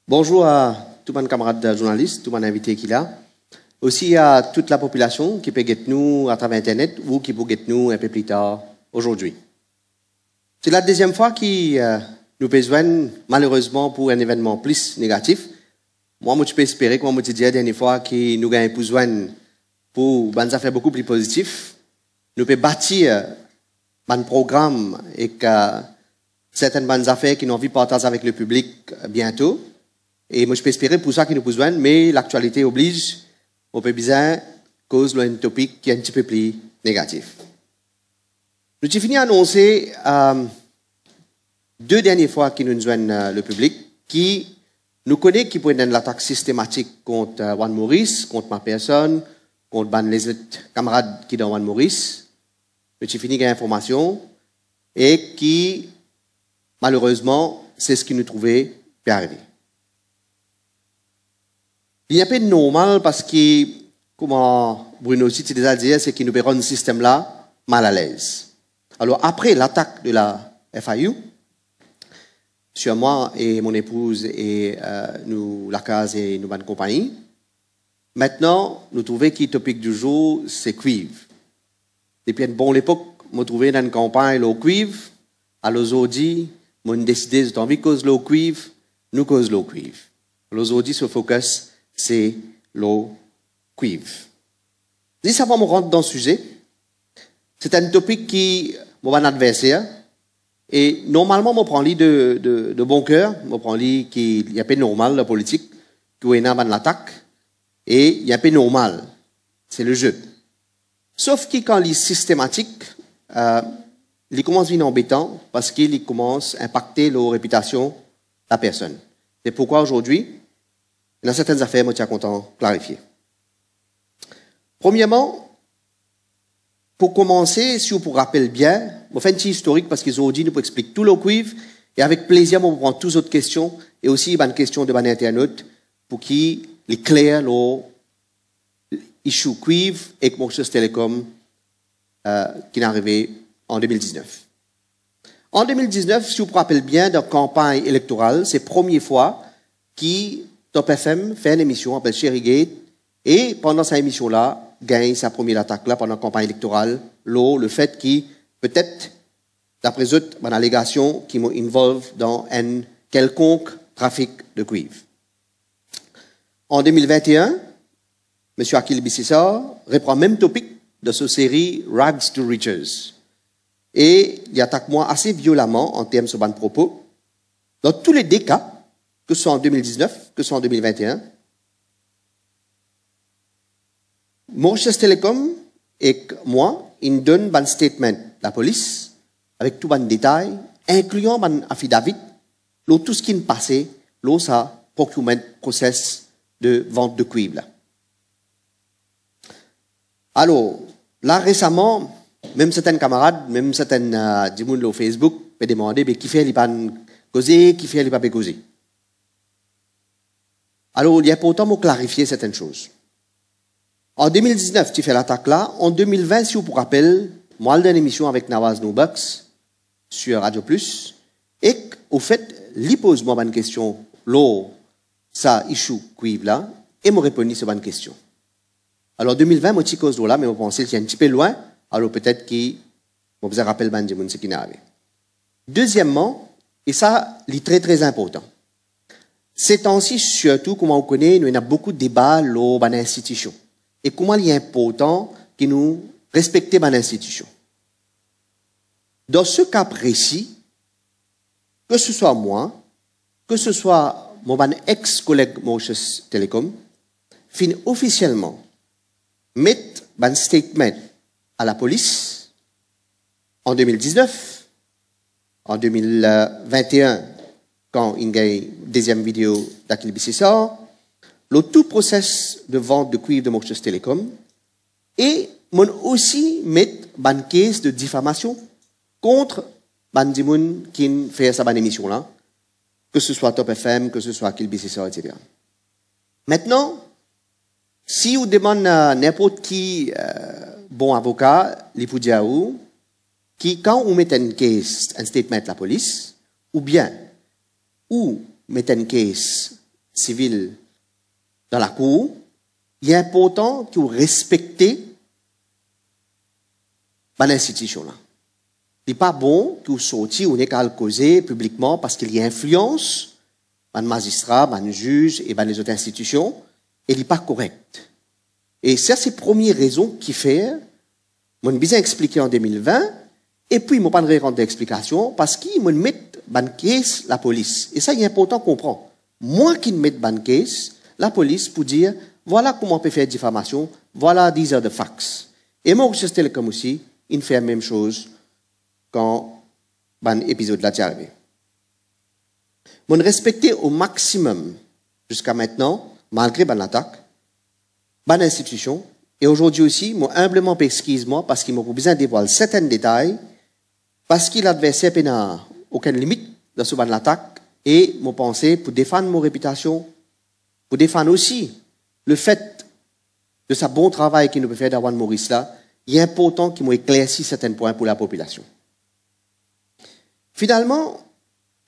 Bonjour à tous mes camarades journalistes, tous mes invités qui là. Aussi à toute la population qui peut guetter nous à travers Internet ou qui peut guetter nous un peu plus tard aujourd'hui. C'est la deuxième fois que nous besoin, malheureusement, pour un événement plus négatif. Moi, je peux espérer, comme je disais la dernière fois, que nous avons besoin pour des affaires beaucoup plus positives. Nous pouvons bâtir un programme et que certaines bonnes affaires qui nous envie de partager avec le public bientôt. Et moi, je peux espérer pour ça que nous avons besoin, mais l'actualité oblige, on peut bien cause d'un topic qui est un petit peu plus négatif. Nous avons fini à annoncer deux dernières fois que nous joignent le public, qui nous connaît qui peut être une attaque systématique contre Juan Maurice, contre ma personne, contre les autres camarades qui sont dans Juan Maurice. Nous avons fini avec l'information et qui, malheureusement, c'est ce qui nous trouvait peut arriver. Il y a un peu de normal parce que, comme Bruno aussi déjà dit, c'est qu'il nous rend un système-là mal à l'aise. Alors, après l'attaque de la FAU, sur moi et mon épouse et nous, la case et nous, bonne compagnie, maintenant, nous trouvons que le topic du jour, c'est cuivre. Depuis une bonne époque, nous trouvons dans une campagne le cuivre. Alors, aujourd'hui, nous avons décidé de envie de cause le cuivre, nous cause le cuivre. Alors, aujourd'hui, ce focus, c'est le cuivre. Si ça va me rentrer dans le sujet, c'est un topic qui est mon adversaire. Et normalement, je prends de bon cœur, je prends qu'il y a pas normal la politique, qu'il y a une attaque, et il y a pas normal. C'est le jeu. Sauf que quand il est systématique, il commence à devenir embêtant parce qu'il commence à impacter la réputation de la personne. C'est pourquoi aujourd'hui, dans certaines affaires, je suis content de clarifier. Premièrement, pour commencer, si vous vous rappelez bien, je fais un petit historique parce qu'aujourd'hui, nous expliquer tout le cuivre et avec plaisir, on prend toutes les autres questions et aussi une question de internautes pour qui les clairs l'issue cuivre et Mauritius Telecom qui est arrivé en 2019. En 2019, si vous vous rappelez bien, dans la campagne électorale, c'est la première fois que Top FM fait une émission appelée Cherrygate et pendant cette émission-là, gagne sa première attaque-là pendant la campagne électorale, le fait qu'il, peut-être, d'après eux, une allégation qui m'involve dans un quelconque trafic de cuivre. En 2021, M. Akil Bississar reprend le même topic de cette série Rags to Riches. Et il attaque moi assez violemment en termes de ce propos. Dans tous les deux cas, que ce soit en 2019, que ce soit en 2021, Mauritius Telecom et moi, il donne un statement la police avec tout les détails, incluant un affidavit, tout ce qui est passé, ça procurement process de vente de cuivre. Alors, là récemment, même certains camarades, même certains du monde au Facebook, me demandaient qui fait les pas causer, qui fait les pas causer. Alors, il est important de clarifier certaines choses. En 2019, tu fais l'attaque là. En 2020, si vous vous rappelez, moi, j'ai une émission avec Nawaz Noubaks sur Radio Plus. Et au fait, il pose moi une question, ça issue cuivre là, et me répondit sur une question. Alors, 2020, moi, je cause là, mais je pensais qu'il y a un petit peu loin. Alors, peut-être qu'il me rappelle bien de ce qui n'est arrivé. Deuxièmement, et ça, c'est très, très important. Ces temps-ci, surtout, comme on connaît, il y a beaucoup de débats dans les institutions. Et comment il est important que nous respections les institutions. Dans ce cas précis, que ce soit moi, que ce soit mon ex-collègue Mauritius Telecom, fin officiellement mettre un statement à la police en 2019, en 2021, quand il y a une deuxième vidéo d'Akil Bississar, le tout process de vente de cuivre de Mauritius Telecom et aussi mettre une caisse de diffamation contre Bandimoun qui fait sa bonne émission-là, que ce soit Top FM, que ce soit Akil Bississar, etc. Maintenant, si vous demandez à n'importe qui bon avocat, il peut dire qui, quand on met une caisse, un statement de la police, ou bien, ou met une caisse civile dans la cour, il est important que vous respectez l'institution-là. Il n'est pas bon que vous sortiez ou n'est qu'à le causer publiquement parce qu'il y a influence par les magistrats, par les juges et par les autres institutions, et il n'est pas correct. Et c'est ces premières raisons qui fait, je bien expliqué en 2020, et puis, je ne vais pas rendre d'explication parce qu'ils me mettent ban case la police. Et ça, il est important qu'on comprenne. Moi qui me mets ban case, la police pour dire, voilà comment on peut faire diffamation, voilà 10 heures de fax. Et moi, je Télécom aussi, il fait la même chose quand ban épisode là est arrivé. Je respecter au maximum, jusqu'à maintenant, malgré ban l'attaque, ban institution, et aujourd'hui aussi, moi humblement excuse-moi parce qu'il m'a besoin de dévoiler certains détails, parce que l'adversaire n'a aucune limite dans ce ban l'attaque, et mon pensée pour défendre mon réputation, pour défendre aussi le fait de sa bon travail qu'il nous peut faire d'Awan Maurice là, il est important qu'il m'éclaircisse certains points pour la population. Finalement,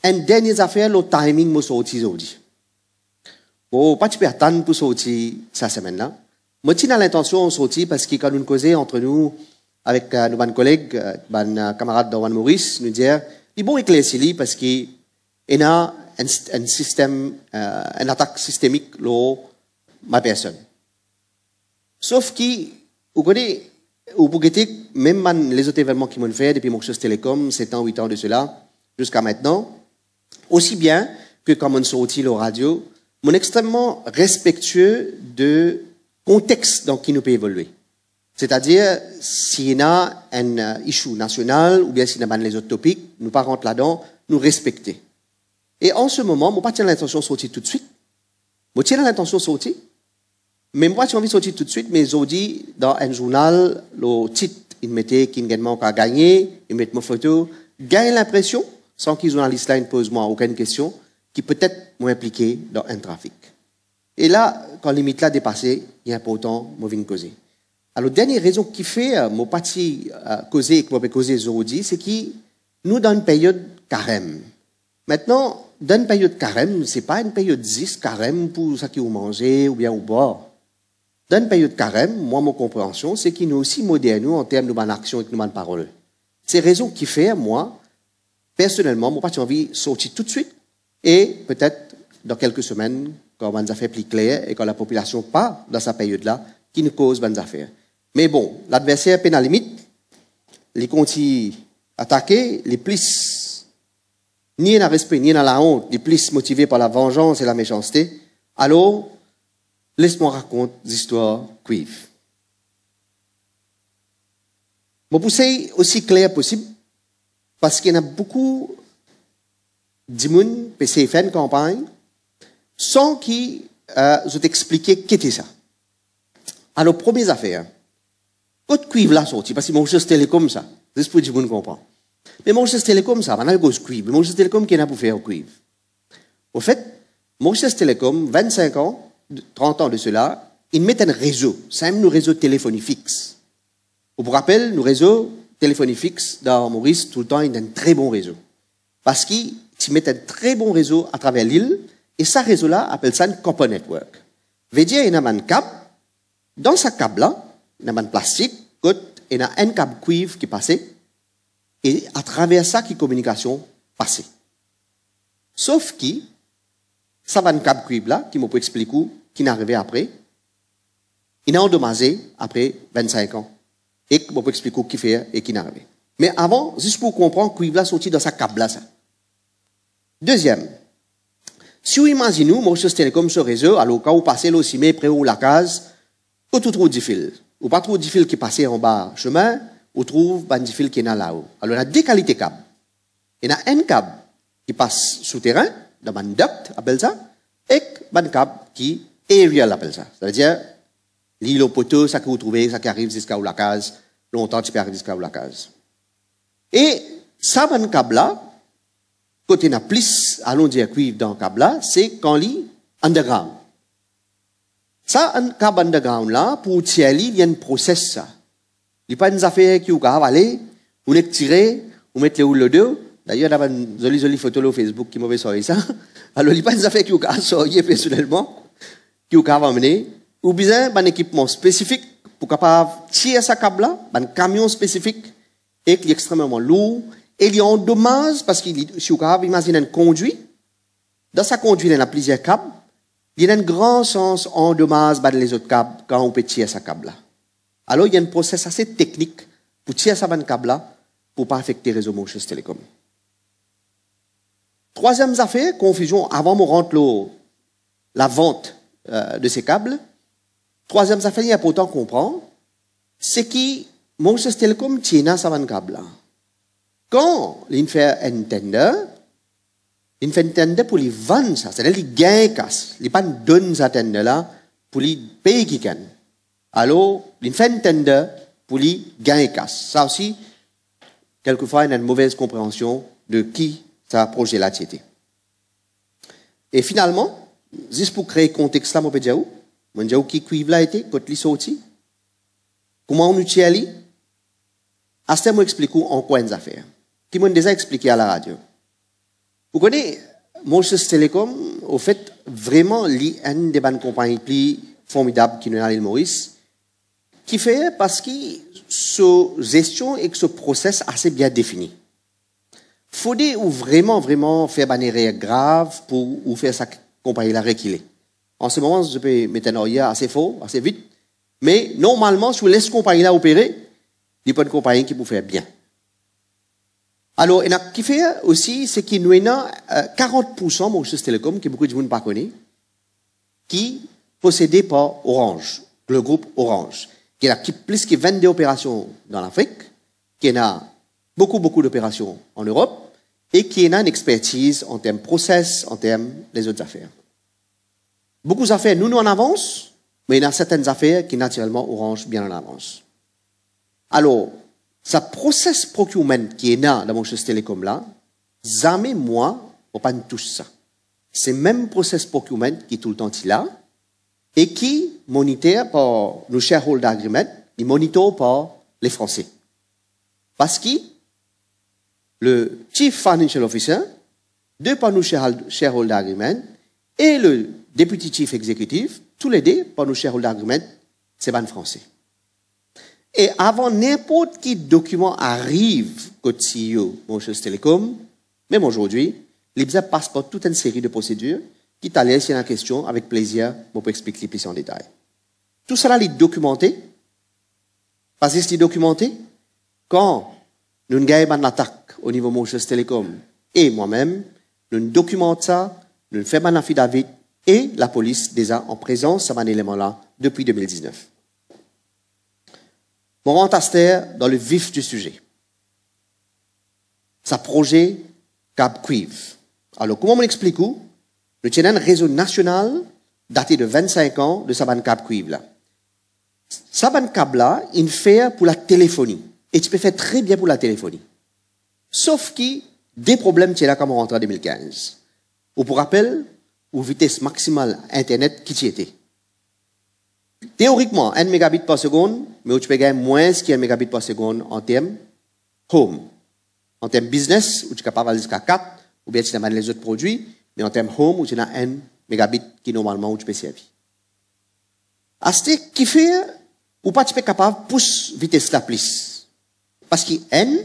une dernière affaire, le timing m'a sorti aujourd'hui. Bon, pas de peux attendre pour sortir cette semaine-là. Moi, j'ai l'intention de sortir parce que quand nous causons entre nous, avec nos collègues, nos camarades d'Awan Maurice, nous dire, il est bon éclaircir parce qu'il y a un système, une attaque systémique là, ma personne. Sauf que, vous connaissez, vous pouvez même les autres événements qui m'ont fait depuis mon chose télécom, 7 ans, 8 ans de cela, jusqu'à maintenant, aussi bien que quand on sortit la radio, mon extrêmement respectueux de contexte dans qui nous peut évoluer. C'est-à-dire, s'il y a un issue national, ou bien s'il y a les autres topics, nous ne pas rentrer là-dedans, nous respecter. Et en ce moment, moi, pas tiens l'intention de sortir tout de suite. Moi, tiens l'intention de sortir. Mais moi, j'ai envie de sortir tout de suite, mais j'ai dit, dans un journal, le titre, il mettait qu'il a gagné, il met ma photo, gagne l'impression, sans que les journalistes là ne posent moi aucune question, qui peut-être m'ont impliqué dans un trafic. Et là, quand limite là dépassée, il est important, moi, de causer. Alors, la dernière raison qui fait, mon parti causer et que moi, causer aujourd'hui, c'est que nous, dans une période carême. Maintenant, dans une période carême, c'est pas une période 10 carême pour ça qui vous mangez ou bien au bord. Dans une période carême, moi, mon compréhension, c'est qu'il nous aussi moderne en termes de bonne action et de bonne parole. C'est raison qui fait, moi, personnellement, mon parti envie de sortir tout de suite et peut-être dans quelques semaines, quand on a fait plus clair et quand la population pas dans sa période-là, qui nous cause bonnes affaires. Mais bon, l'adversaire peine à la limite, les continue attaquer, les plus ni dans le respect, ni dans la honte, les plus motivés par la vengeance et la méchanceté. Alors, laisse-moi raconter des histoires cuivres. Je vais pousser aussi clair possible, parce qu'il y en a beaucoup de gens qui fait une campagne sans qu'ils vous expliquer qu'est-ce que c'est ça. Alors, première affaire, quand cuivre là sorti, parce que mon chose télécom ça, c'est pour que les gens comprennent. Mais mon chose télécom ça, on a cause cuivre. Mon chose télécom qui est là pour faire cuivre. Au fait, mon chose télécom, 25 ans, 30 ans de cela, ils mettent un réseau. C'est même nos réseaux de téléphonie fixe. Pour vous rappeler, nos réseaux téléphonie fixe dans Maurice, tout le temps, ils ont un très bon réseau. Parce qu'ils mettent un très bon réseau à travers l'île, et ce réseau-là appelle ça un copper network. Veut dire, il y a un câble, dans ce câble-là, il y a un plastique, il y a un câble cuivre qui passait, et à travers ça, qui communication passée. Sauf que, ça va un câble cuivre-là, qui m'a pu expliquer, qui n'est arrivé après, il a endommagé après 25 ans. Et qui m'a pu expliquer qui fait et qui n'est arrivé. Mais avant, juste pour comprendre, cuivre-là sorti dans sa câble-là, ça. Deuxième, si vous imaginez, moi, je suis télécom sur réseau, alors quand vous passez là, mais près ou la case, vous trouvez des fils. Ou pas trop de fils qui passent en bas chemin, vous trouvez des fils qui sont là-haut. Alors, il y a deux qualités de câbles. Il y a un câble qui passe souterrain, dans un duct, appelle ça, et un câble qui aérial, appelle ça. C'est-à-dire, l'île au poteau, ça que vous trouvez, ça qui arrive jusqu'à la case, longtemps, tu peux arriver jusqu'à la case. Et ça, un câble-là, quand il y a plus, allons dire, cuivre dans le câble-là, c'est quand il est underground. Ça, un câble underground-là, pour tirer, il y a un process, ça. Il n'y a pas une affaire qui vous va aller, vous les tirez, vous mettez le dos, D'ailleurs, il y a une jolie photo sur Facebook qui m'avait sorti ça. Alors, il n'y a pas des affaires qui ont sorti personnellement, qui ont amené, ou bien un équipement spécifique pour capable tirer sa câble là, un camion spécifique, et qui est extrêmement lourd, et il y a un dommage, parce qu'il si vous capable imaginer un conduit, dans sa conduite, il y a plusieurs câbles, il y a un grand sens en dommage dans les autres câbles quand on peut tirer sa câble là. Alors, il y a un process assez technique pour tirer sa câble là, pour ne pas affecter le réseau Mauritius Telecom. Troisième affaire, confusion, avant de rentrer la vente de ces câbles. Troisième affaire, il est important de comprendre, c'est que Mauritius Telecom tient sa câble là. Quand il fait un tender, il fait un tender pour les vendre ça, c'est-à-dire les gains casse. Il ne pas donne ça tender là pour les payer qui gagnent. Alors, il fait un tender pour les gains casse. Ça aussi, quelquefois, il y a une mauvaise compréhension de qui ça projet là été. Et finalement, juste pour créer contexte là, je peux dire où qui cuivre là été, quand il sorti, comment on utilise, à ce moment, je explique en quoi une affaire. Qui m'a déjà expliqué à la radio. Vous connaissez, Mauritius Telecom, au fait, vraiment, une des bonnes compagnies plus formidables qui nous a à l'île Maurice, qui fait parce que ce gestion et que ce process assez bien défini. Faut ou vraiment faire une erreur grave pour ou faire sa compagnie la reculer. En ce moment, je peux mettre un oreiller assez fort, assez vite, mais normalement, si vous laissez la compagnie là opérer, il n'y a pas de compagnie qui peut faire bien. Alors, et qui fait aussi, c'est qu'il nous a 40% Mauritius Telecom, que beaucoup de gens ne connaissent pas, qui possédé par Orange, le groupe Orange, qui a plus que 22 opérations dans l'Afrique, qui a beaucoup d'opérations en Europe, et qui a une expertise en termes process, en termes des autres affaires. Beaucoup d'affaires, nous en avance, mais il y a certaines affaires qui, naturellement, Orange bien en avance. Alors, ce process procurement qui est là dans Mauritius Telecom là, jamais moi, on pas touche ça. C'est même process procurement qui est tout le temps là, et qui moniteur par nos shareholder agreement, il monitor par les Français. Parce que le Chief Financial Officer, deux par nos shareholder agreement, et le Deputy Chief Executive, tous les deux par nos shareholder agreement, c'est ban français. Et avant n'importe quel document arrive côté CEO Mauritius Telecom, même aujourd'hui, l'IBSA passe par toute une série de procédures qui t'allait si la question, avec plaisir, je peux expliquer plus en détail. Tout cela est documenté. Parce que c'est documenté, quand nous gagnons une attaque au niveau Mauritius Telecom et moi-même, nous documentons ça, nous faisons un affidavit et la police déjà en présence de cet élément-là depuis 2019. Mon rentre dans le vif du sujet. Ça projet Cap Cuivre. Alors, comment on explique où? Nous tenons un réseau national daté de 25 ans de Saban Cap Cuivre là. Saban Cap là, il fait pour la téléphonie. Et tu peux faire très bien pour la téléphonie. Sauf qu'il des problèmes qui est là comme on rentre en 2015. Ou pour rappel, ou vitesse maximale Internet qui y était. Théoriquement, 1 mégabit par seconde, mais tu peux gagner moins qu'un mégabit par seconde en termes home. En termes business, où tu es capable d'aller jusqu'à 4, ou bien tu as les autres produits, mais en termes home, où tu as 1 mégabit qui normalement où tu peux servir. À ce qui fait, ou pas tu es capable de pousser vitesse la plus. Parce que N,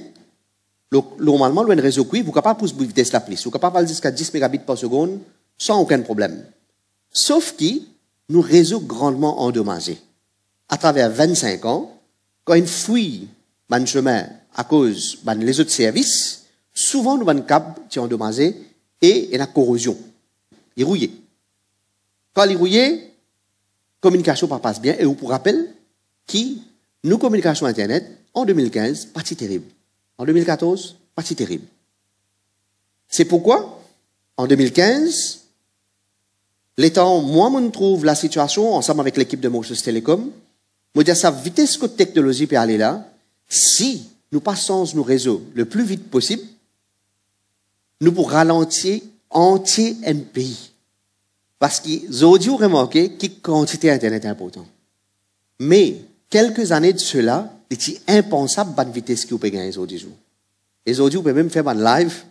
normalement, le réseau cuivre, vous êtes capable de pousser vitesse la plus. Vous êtes capable d'aller jusqu'à 10 mégabits par seconde sans aucun problème. Sauf que nous réseau grandement endommagé. À travers 25 ans, quand une fouille ban chemin à cause ban les autres services, souvent nous ban câble qui endommagé et il y a corrosion. Il est rouillé. Quand il est rouillé, communication ne passe bien. Et vous pour rappel, qui nous communication Internet en 2015, partie terrible. En 2014, partie terrible. C'est pourquoi, en 2015, l'état, moi, je trouve la situation, ensemble avec l'équipe de Mauritius Telecom, je dis sa vitesse que la technologie peut aller là, si nous passons nos réseaux le plus vite possible, nous pourrons ralentir entier un pays. Parce qu'ils ont dû remarquer que quantité Internet est importante. Mais, quelques années de cela, il est impensable de vitesse que vous pouvez gagner aujourd'hui. Et aujourd'hui, vous pouvez même faire un live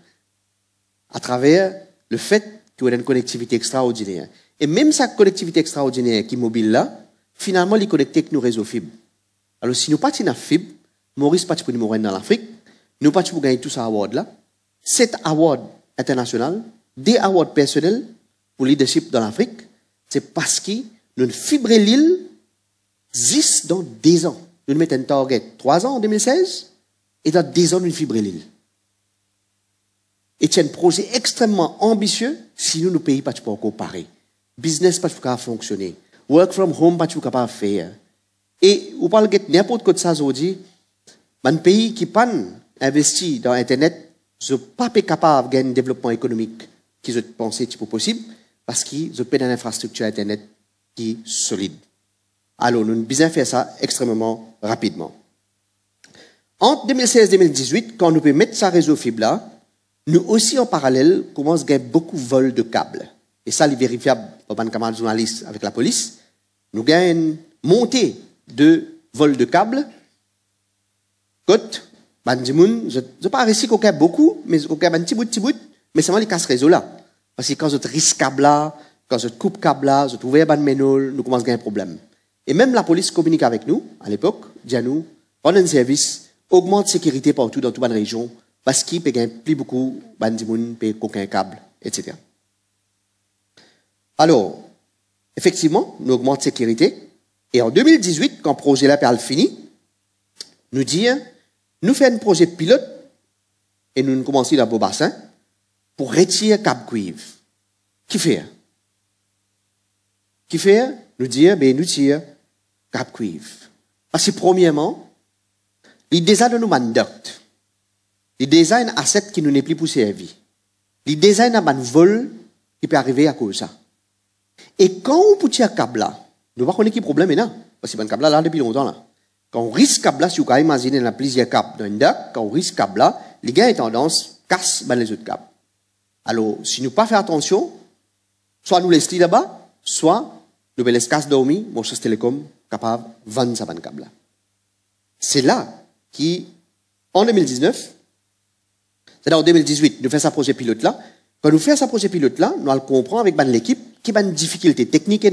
à travers le fait qu'il y a une connectivité extraordinaire. Et même cette connectivité extraordinaire qui est mobile là, finalement, elle est connectée avec nos réseaux fibres. Alors, si nous partons dans la fibre, Maurice pas pour nous mourir dans l'Afrique, nous pas pour gagner tout ça award là. 7 awards internationaux, des awards personnels pour leadership dans l'Afrique, c'est parce que nous fibrons l'île 10 dans 10 ans. Nous mettons un target 3 ans en 2016 et dans 10 ans nous fibrons l'île. Et c'est un projet extrêmement ambitieux si nous, nos pays pas encore pareil. Business pas capable fonctionner. Work from home pas capable faire. Et vous parlez de n'importe quoi de ça aujourd'hui, un pays qui pas investi dans Internet, je pas capable de gagner un développement économique qui je pensais possible parce qu'ils ont pas une infrastructure Internet qui est solide. Alors, nous avons besoin de faire ça extrêmement rapidement. Entre 2016 et 2018, quand nous pouvons mettre ça réseau fibre là, nous aussi en parallèle commençons à gagner beaucoup de vols de câbles. Et ça, c'est vérifiable par un camarade journaliste avec la police. Nous gagnons une montée de vols de câbles. Côte, je ne pas réussi qu'on gagne beaucoup, mais qu'on gagne un petit bout, mais c'est vraiment les casse réseau là. Parce que quand je risque câble là, quand je coupe câble là, je trouve un ménol, nous commençons à gagner un problème. Et même la police communique avec nous, à l'époque, dit à nous, pendant un service, augmente la sécurité partout dans toute la région, parce qu'il peut gagner plus beaucoup, bandimoun, peut aucun câble, etc. Alors, effectivement, nous augmentons la sécurité, et en 2018, quand le projet là est fini, nous disons, nous faisons un projet pilote, et nous commençons dans Beau Bassin, pour retirer câble cuivre. Qui fait? Qui fait? Nous disons, ben, nous tirons câble cuivre. Parce que premièrement, il design de nous manduct. Il design un asset qui nous n'est plus pour servir. Il design un vol qui peut arriver à cause de ça. Et quand on peut tirer câble là, nous ne voyons pas qu'il y a problème maintenant. Parce que le câble là, depuis longtemps là. Quand on risque câble là, si vous pouvez imaginer, il y a plusieurs câbles dans une duct, quand on risque câble là, les gars ont tendance à casser les autres câbles. Alors, si nous ne pas faire attention, soit nous laissons là-bas, soit nous laissons casser dormir, mon chose télécom capable de vendre ce câble là. C'est là qu'en 2019, c'est-à-dire en 2018, nous faisons ce projet pilote là. Quand nous faisons ce projet pilote là, nous allons comprendre avec l'équipe qui a une difficulté technique,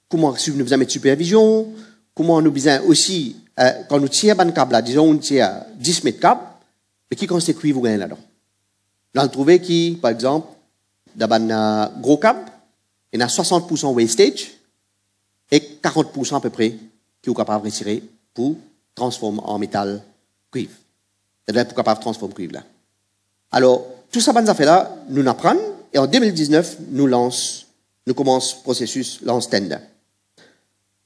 comment nous faisons mettre supervision, comment nous faisons aussi, quand nous tirons un câble là, disons, on tire 10 mètres de câble, mais qui consiste à vous gagnez là-dedans. Nous allons trouver qui, par exemple, dans un gros câble, il y a 60% wastage et 40% à peu près qui est capable de retirer pour transformer en métal cuivre. C'est-à-dire pour capable de transformer cuivre là. Alors, tout ça, nous affaires-là, nous apprenons, et en 2019, nous commençons le processus, lance tender.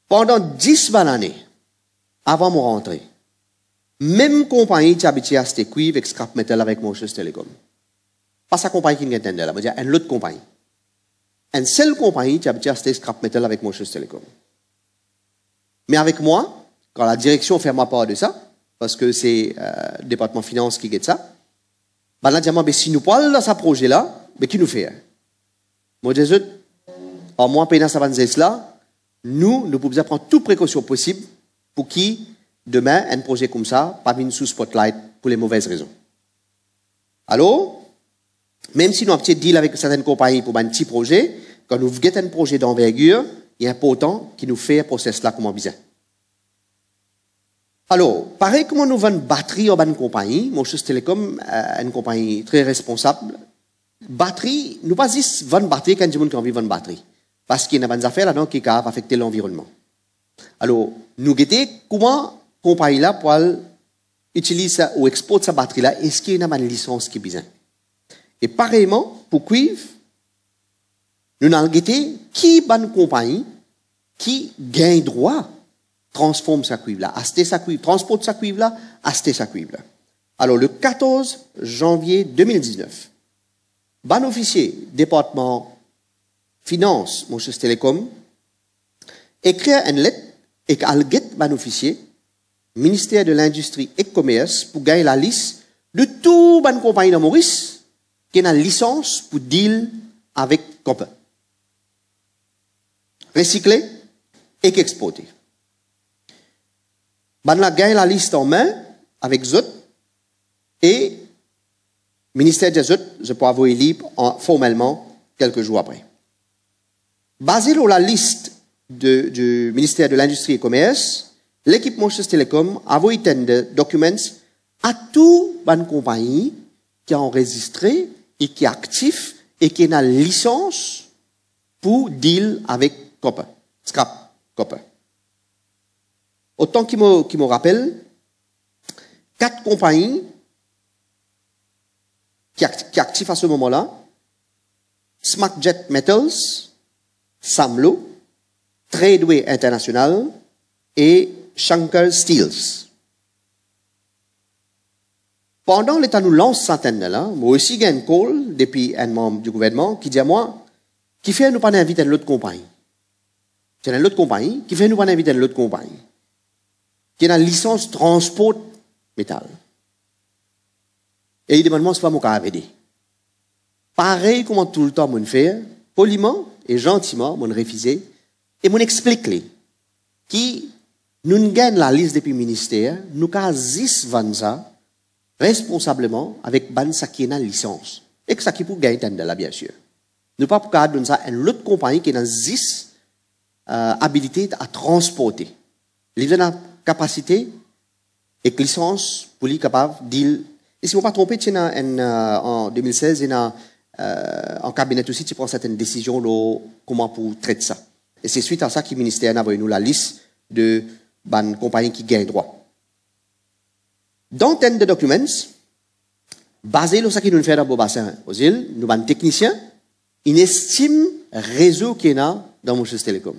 Pendant 10 années, avant mon rentrée, même compagnie qui habitait à cette cuivre avec scrap metal avec Mauritius Telecom. Pas sa compagnie qui n'a tender là, mais une autre compagnie. Une seule compagnie qui habitait à cette scrap metal avec Mauritius Telecom. Mais avec moi, quand la direction fait ma part de ça, parce que c'est le département finance qui guette ça, ben là, dit, si nous parlons de ce projet-là, mais qui nous fait? Moi, je dis, en moins payant ça là, nous pouvons prendre toute précaution possible pour qui, demain, un projet comme ça, pas venir sous spotlight pour les mauvaises raisons. Alors, même si nous avons un petit deal avec certaines compagnies pour un petit projet, quand nous avons un projet d'envergure, il est important qu'il nous fait un process là comme besoin. Alors, pareil comme nous vendons une batterie en une compagnie, Mauritius Telecom, une compagnie très responsable, batterie, nous pas juste vendre batterie quand nous avons envie de vendre batterie. Parce qu'il y a des affaires là-dedans qui peuvent affecter l'environnement. Alors, nous guettons comment compagnie là pour utiliser ou exporter sa batterie là, est-ce qu'il y a une licence qui est besoin? Et pareillement, pour cuivre, nous avons guetté qui est une compagnie qui gagne droit transforme sa cuivre là, acheter sa cuivre, transporte sa cuivre là, acheter sa cuivre là. Alors, le 14 janvier 2019, ban officier, département finance, Mauritius Telecom, écrit une lettre et qu'elle guette ban officier, ministère de l'Industrie et Commerce, pour gagner la liste de tout ban compagnie de Maurice qui a une licence pour deal avec Copper. Recycler et exporter. Ben la gagne la liste en main avec Zot et ministère des Autres, je peux avoir libre formellement quelques jours après. Basé sur la liste du ministère de l'Industrie et Commerce, l'équipe Mauritius Telecom a envoyé des documents à toutes les compagnies qui ont enregistré et qui sont actifs et qui ont une licence pour deal avec copper, scrap copper. Autant qui me rappelle, 4 compagnies qui sont actives à ce moment-là, SmartJet Metals, Samlo, Tradeway International et Shankar Steels. Pendant l'état nous lance cette antenne-là, moi aussi j'ai un call depuis un membre du gouvernement qui dit à moi, qui fait nous pas inviter l'autre compagnie. C'est une autre compagnie qui fait nous pas inviter l'autre compagnie. Qui a une licence transport métal. Et il demande moi, c'est pas mon cas à aider. Pareil comme tout le temps, mon faire, poliment et gentiment, mon refusé, et mon explique-les, qui nous gagne la liste depuis le ministère, nous avons 10 vanza responsablement avec ban ça qui est une licence. Et que ça qui pour gagner là, bien sûr. Nous pas pour donner ça à une autre compagnie qui a 10 habilités à transporter. Ils ont la capacité et licence pour les capables de deal. Et si je ne me pas trompé, en 2016, il y a en cabinet aussi, tu prends certaines décisions comment pour traiter ça. Et c'est suite à ça que le ministère a envoyé nous la liste de compagnies qui gagnent droit. Dans le de documents, basé sur ce qui nous fait dans le bassin aux îles, nous avons un technicien, il estime le réseau qu'il y a dans Mauritius Telecom.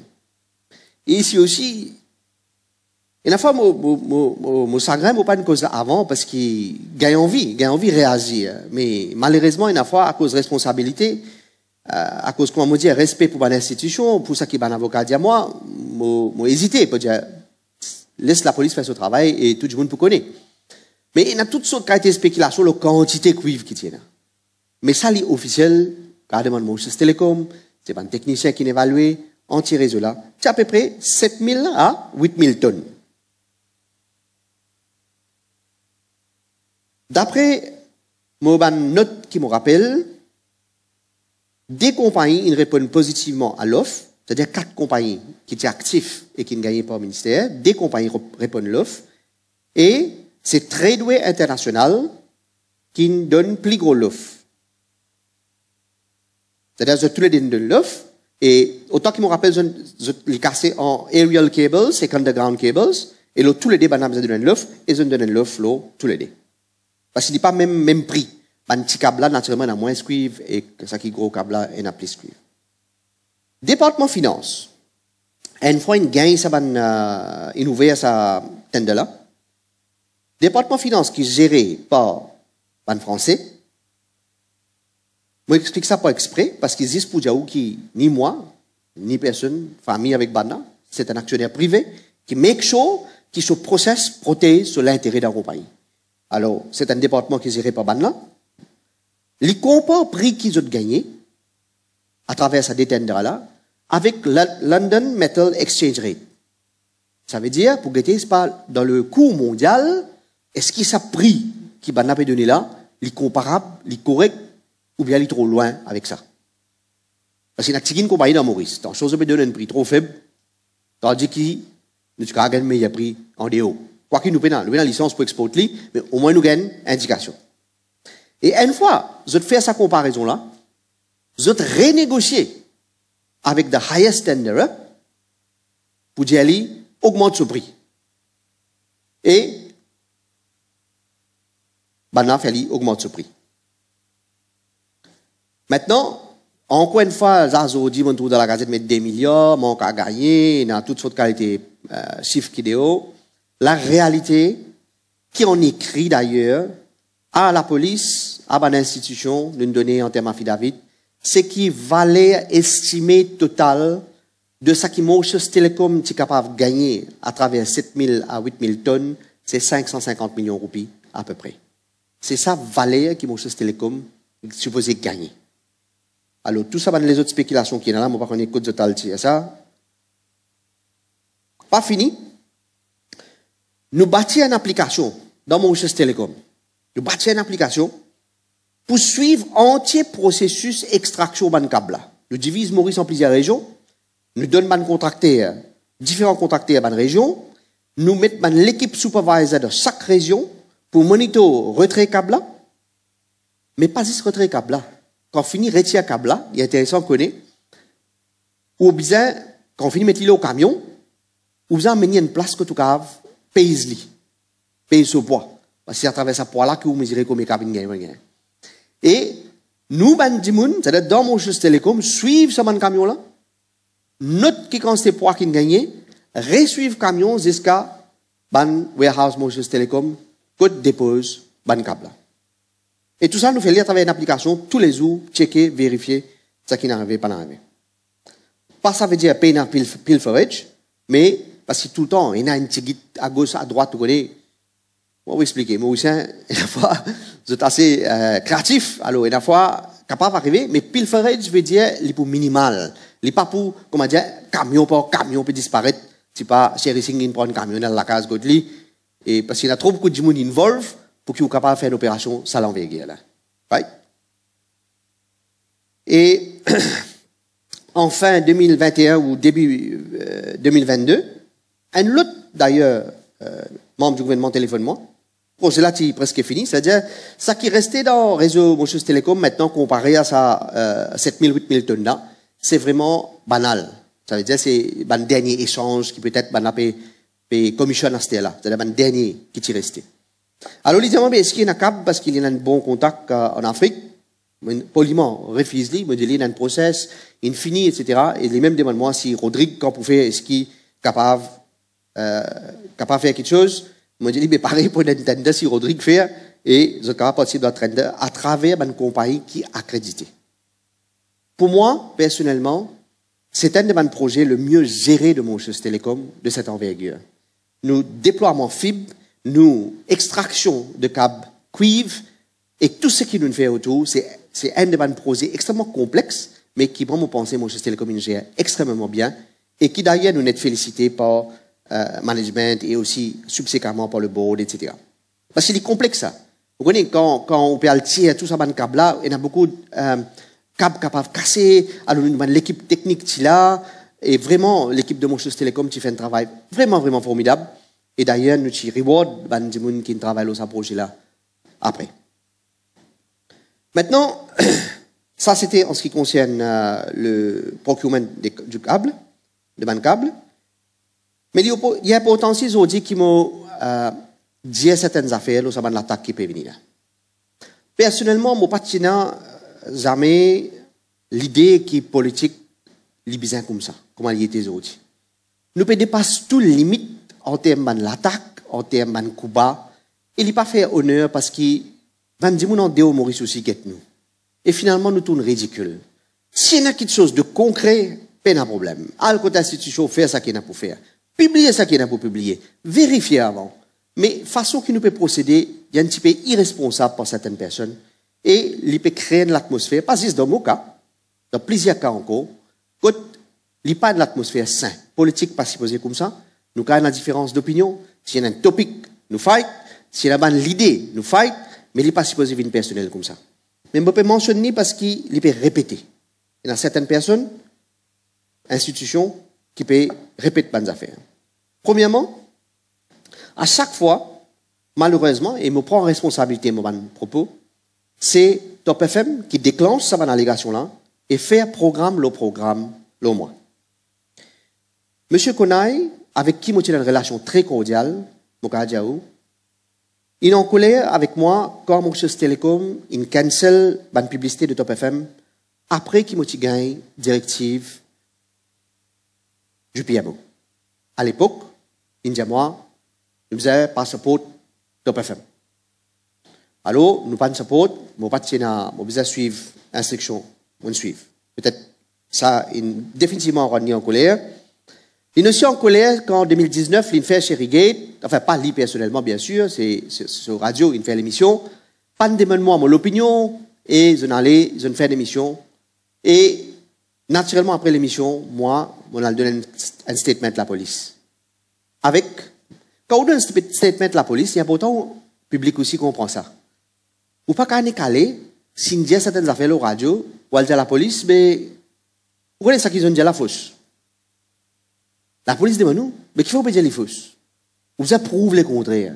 Et ici aussi, et la fois, mon chagrin, pas une cause avant, parce qu'il gagne envie de réagir. Mais malheureusement, une fois, à cause de responsabilité, à cause, comment dire, respect pour l'institution, pour ça qui est un avocat dit à moi, j'ai hésité, pour dire, laisse la police faire son travail et tout le monde peut connaître. Mais il y a toutes sortes de spéculations, la quantité de cuivre qui tient là. Mais ça, c'est officiel, quand on demande Mauritius Telecom, c'est un technicien qui évalue, anti-réseau là, c'est à peu près 7000 à 8000 tonnes. D'après une note qui me rappelle, des compagnies ils répondent positivement à l'offre, c'est-à-dire 4 compagnies qui étaient actives et qui ne gagnaient pas au ministère, des compagnies répondent à l'offre, et c'est Tradeway International qui donne plus gros l'offre. C'est-à-dire que tous les deux donnent l'offre, et autant qu'ils me rappellent, je les cassé en aerial cables et underground cables, et là, tous les deux, ils donnent l'offre, et ils donnent l'offre, tous les deux. Parce qu'il n'est pas même prix. Un petit câble là, naturellement, il a moins de cuivre et ça qui est gros câble là, il a plus de cuivre. Département finance. Une fois, il gagne ça, il ouvre sa tente là. Département finance qui est géré par un Français. Moi, j'explique ça pas exprès parce qu'il existe pour dire qui, ni moi, ni personne, famille avec Bana, c'est un actionnaire privé qui make sure que ce process protège sur l'intérêt de la compagnie. Alors, c'est un département qui est géré par Banla. Il compare le prix qu'ils ont gagné à travers sa détendra-là avec London Metal Exchange Rate. Ça veut dire, pour guetter, c'est pas dans le coût mondial, est-ce qu'il ça prix qui Banla peut donner là, il est comparable, il est correct, ou bien il est trop loin avec ça. Parce qu'il y a une compagnie dans Maurice. Tant chose peut donner un prix trop faible, tandis qu'il nous a gagné un meilleur prix en déo. Quoi qu'il nous paye la licence pour exporter, mais au moins nous gagnons indication. Et une fois, je fais cette comparaison-là, je renégocie avec the highest tender pour dire allez, augmente ce prix. Et, maintenant, il augmente ce prix. Maintenant, encore une fois, Zazo dit, on trouve dans la gazette, mettre 2 milliards, manque à gagner, dans toutes sortes de qualités, chiffres qui déo. La réalité, qui en écrit d'ailleurs, à la police, à l'institution, d'une donnée en termes affidavit, c'est qui valait estimé total de ce qui Mauritius Telecom est capable de gagner à travers 7000 à 8000 tonnes, c'est 550 millions de roupies à peu près. C'est ça valeur qui Mauritius Telecom est supposé gagner. Alors, tout ça, les autres spéculations qui sont là, moi, pas qu'on écoute de talti, ça. Pas fini. Nous bâtissons une application dans Mauritius Telecom. Nous bâtissons une application pour suivre entier processus extraction ban câble. Nous divise Maurice en plusieurs régions, nous donne ban contracteurs, différents contracteurs ban région, nous mettons ban l'équipe supervisor de chaque région pour monitorer retrait câble, mais pas juste retrait câble. Quand on finit retrait câble, il est intéressant de connaître, ou bien, quand on finit mettre au camion, ou bien mener une place que tout cave, paye ce poids. Parce que c'est à travers ce poids-là que vous mesurez combien de cabines gagnent. Et nous, c'est-à-dire dans mon chose télécom, suivre ce camion-là, note qui quand c'est poids qui gagne, resuivre camion jusqu'à ban warehouse mon chose télécom, code dépose ban câble. Et tout ça nous fait lire à travers une application tous les jours, checker, vérifier ce qui n'arrive pas n'arrive. Pas ça veut dire payer un pilferage, mais parce que tout le temps, il y a une petite à gauche, à droite, vous connaissez. Je vais vous expliquer. Moi aussi, une fois, vous êtes assez créatif, alors une fois, capable d'arriver, mais pilferage veut dire, il est pour minimal. Il n'est pas pour, comment dire, camion peut disparaître. C'est pas, Sherry Singh prend un camion dans la case Godly, et parce qu'il y a trop beaucoup de gens involved pour qu'ils soient capables de faire une opération sans l'envergure, là. Right? Et, en fin 2021 ou début 2022, un autre, d'ailleurs, membre du gouvernement téléphone moi, bon, c'est là qui est presque fini, c'est-à-dire, ça qui restait dans le réseau Monchus Télécom, maintenant, comparé à ça, 7000, 8000 tonnes là, c'est vraiment banal. Ça veut dire, c'est un dernier échange qui peut-être, commission à ce là, c'est-à-dire, un dernier qui est resté. Alors, il dit, est-ce qu'il y a un cap, parce qu'il y a un bon contact en Afrique, poliment, refuse lui, me dit, il y a un process, infini, etc. Et il même demande moi si Rodrigue, quand vous faites, est-ce qu'il est capable de faire quelque chose? Je me dis, mais pareil pour Nintendo, si Rodrigue fait, et je suis capable de participer Nintendo à travers une compagnie qui est accréditée. Pour moi, personnellement, c'est un de mes projets le mieux géré de Monchus Télécom de cette envergure. Nous déploiement fibre, nous extraction de câbles cuivre, et tout ce qui nous fait autour, c'est un de mes projets extrêmement complexe, mais qui, pour moi, penser, Monchus Télécom, il gère extrêmement bien, et qui d'ailleurs nous est félicité par management et aussi subséquemment par le board, etc. Parce qu'il est complexe, ça. Vous connaissez, quand on peut tirer tout ça dans le câble là, il y a beaucoup de câbles capables de casser, alors l'équipe technique qui est là, et vraiment, l'équipe de Monchus Télécom qui fait un travail vraiment, vraiment formidable. Et d'ailleurs, nous qui reward les gens qui travaillent sur ce projet-là après. Maintenant, ça c'était en ce qui concerne le procurement du câble, de ban câble. Mais il y a pourtant aussi des audits qui m'ont dit certaines affaires sur l'attaque qui peut venir. Personnellement, je n'ai pas jamais l'idée qui est politique, les bizarre comme ça, comment il y a des audits. Nous pouvons dépasser toutes les limites en termes de l'attaque, en termes de Cuba. Il n'est pas fait honneur parce qu'il va nous dire que nous Maurice aussi qu'est nous. Et finalement, nous tournons ridicule. S'il y a quelque chose de concret, pas de problème. À côté institution, faire ce qu'il y a pour faire. Publier ce qu'il y a pour publier. Vérifier avant. Mais façon qu'il nous peut procéder, il y a un petit peu irresponsable pour certaines personnes. Et il peut créer de l'atmosphère, pas juste dans mon cas, dans plusieurs cas encore, il n'y a pas de l'atmosphère saine. Politique pas supposée comme ça. Nous avons la différence d'opinion. S'il y a un topic, nous fight. S'il y a l'idée, nous fight. Mais il n'est pas supposé venir personnel comme ça. Mais je peux mentionner parce qu'il peut répéter. Il y a certaines personnes, institutions, qui peuvent répéter bonnes affaires. Premièrement, à chaque fois, malheureusement, et je prends responsabilité de mon propos, c'est Top FM qui déclenche cette allégation-là et fait programme le mois. Monsieur Konaï, avec qui j'ai une relation très cordiale, il est en colère avec moi quand Monchus Télécom il cancel la publicité de Top FM après qu'il m'a gagné directive du PMO. À l'époque, il dit à moi, nous faisons pas support Top FM. Alors, nous pas de support, nous pas de suivre instruction, on suivre. Peut-être ça, définitivement rendu en colère. Il est aussi en colère quand en 2019, il fait chez Rigate, enfin pas lui personnellement bien sûr, c'est sur radio, il fait l'émission, pas de demande-moi mon opinion, et je fais l'émission, et naturellement après l'émission, moi, on a donné un statement à la police. Quand on donne un statement à la police, il y a pourtant, le public aussi comprend ça. Ou pas qu'à calé, si nous disons certaines affaires au radio, ou à la police, mais vous connaissez ça qu'ils ont dit la fausse. La police demande nous, mais qu'il faut pas dire les fausses. Vous avez prouvé le contraire.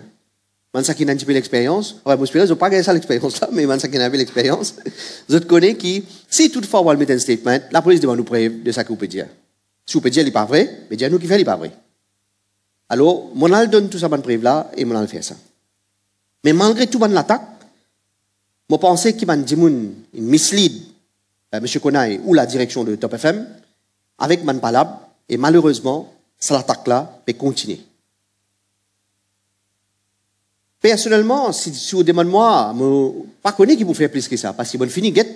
Man ça qui n'a un petit peu l'expérience, ouais, moi je n'ai pas gagné ça l'expérience là, mais man ça qui n'a pas l'expérience, je connais qui, si toutefois on met un statement, la police demande nous preuve de ça que vous pouvez dire. Si vous pouvez dire, il n'est pas vrai, mais dire nous qui fait, il n'est pas vrai. Alors, mon al donne tout ça bonne preuve là, et mon al fait ça. Mais malgré tout mon attaque, moi pensais qu'il m'a dit une mislead, M. Konaï ou la direction de Top FM, avec mon palabre, et malheureusement, cette attaque là peut continuer. Personnellement, si vous demandez moi, je ne pas connais qui vous fait plus que ça, parce que bon fini get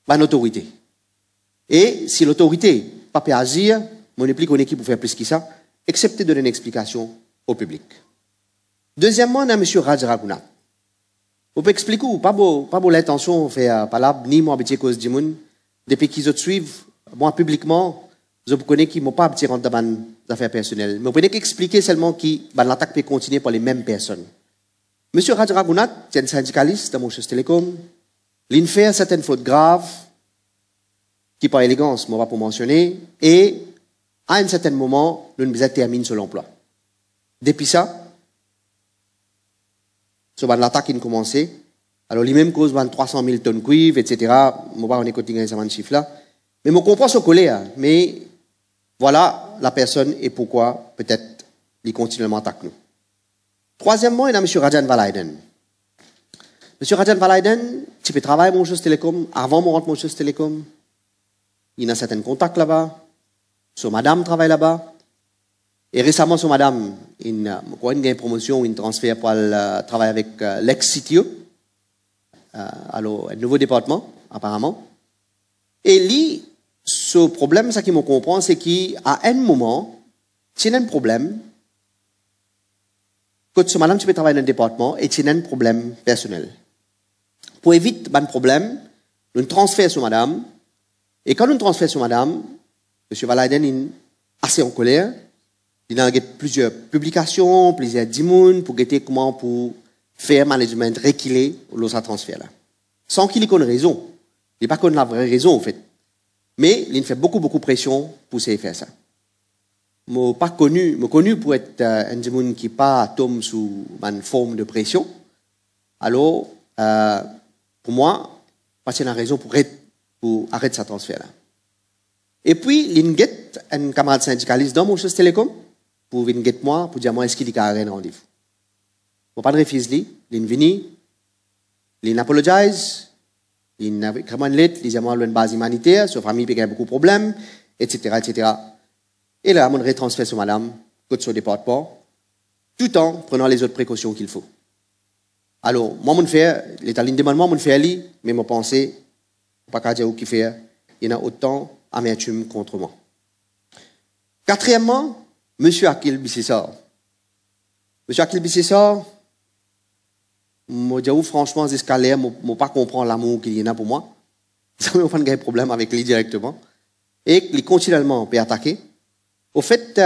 une autorité. Et si l'autorité pas peut agir, je ne connais qui vous faire plus que ça, excepté de donner une explication au public. Deuxièmement, on a M. Raj Raghunath. Vous pouvez expliquer ou pas beau l'intention de faire palabre, ni moi habitué cause du monde, depuis qu'ils autres suivent, moi publiquement, je vous connais qui ne m'ont pas habitué rentrer dans des affaires personnelles. Mais vous pouvez expliquer seulement que l'attaque peut continuer par les mêmes personnes. M. Raj Raghunath, c'est un syndicaliste dans Mauritius Telecom. Il fait certaines fautes graves, qui par élégance, je ne vais pas mentionner, et à un certain moment, nous nous termine sur l'emploi. Depuis ça, sur l'attaque qui a commencé, alors lui-même cause 300 000 tonnes de cuivre, etc. Je ne vais pas écouter ce chiffre là. Mais je comprends ce colère, mais voilà la personne et pourquoi peut-être il continuellement attaque nous. Troisièmement, il y a M. Rajan Valaiden. M. Rajan Valaiden, tu peux travailler à Mauritius Telecom, avant mon rentre Mauritius Telecom. Il a certains contacts là-bas. Son madame travaille là-bas. Et récemment, son madame, il a une promotion, une transfert pour travailler avec l'ex-CTO. Alors, un nouveau département, apparemment. Et lui, ce problème, ça qui me comprend, c'est qu'à un moment, il y a un problème. Quand ce madame, tu peux travailler dans un département et tu as un problème personnel. Pour éviter un problème, nous transférons sur madame. Et quand nous transférons sur madame, M. Valaiden est assez en colère. Il a plusieurs publications, plusieurs dimoun pour guetter comment pour faire management réquilé au transfert là. Sans qu'il ait une raison. Il n'est pas connu la vraie raison, en fait. Mais il fait beaucoup de pression pour faire ça. Je suis connu pour être un dimoun qui pas tombe sous une forme de pression. Alors, pour moi, pas une raison pour arrêter ce transfert là. Et puis, il y a un camarade syndicaliste dans Mauritius Telecom pour venir moi, pour dire moi est-ce qu'il y a un rendez-vous. Je ne pas de refuser, il est venu, il apologize, il a vraiment une lettre, il a moi une base humanitaire, sa famille a beaucoup de problèmes, etc., etc. Et là, on retransfère sur madame, côté sur département, tout en prenant les autres précautions qu'il faut. Alors, moi, mon fait, l'état de demande, moi, mon fait ali, mais mon pensée, pas qu'à dire où qui fait, il y en a autant amertume contre moi. Quatrièmement, M. Akil Bissessar. M. Akil Bissessar, je dis franchement, ces escaliers, je ne pas comprendre l'amour qu'il y en a pour moi. Ça me fait un problème avec lui directement. Et il continuellement peut attaquer. Au fait,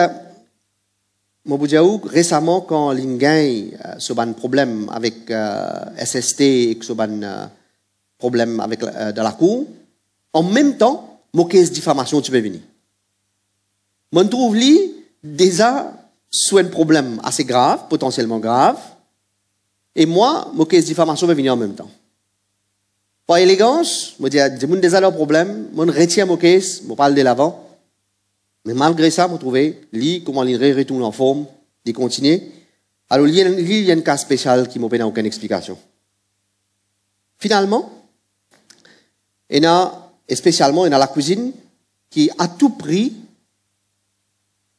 récemment, quand il gagne ce problème avec SST et ce problème avec de la cour, en même temps, mon caisse de diffamation tu peux venir. Je trouve lui déjà sur un problème assez grave, potentiellement grave, et moi, mon caisse de diffamation va venir en même temps. Par élégance, je dis, j'ai déjà leur problème, je retire mon caisse, je parle de l'avant, mais malgré ça, je trouve, lui, comment il retourne en forme, il continue. Alors, il y a un cas spécial qui ne m'a aucune explication. Finalement, il y a, et spécialement, il y a la cuisine qui, à tout prix,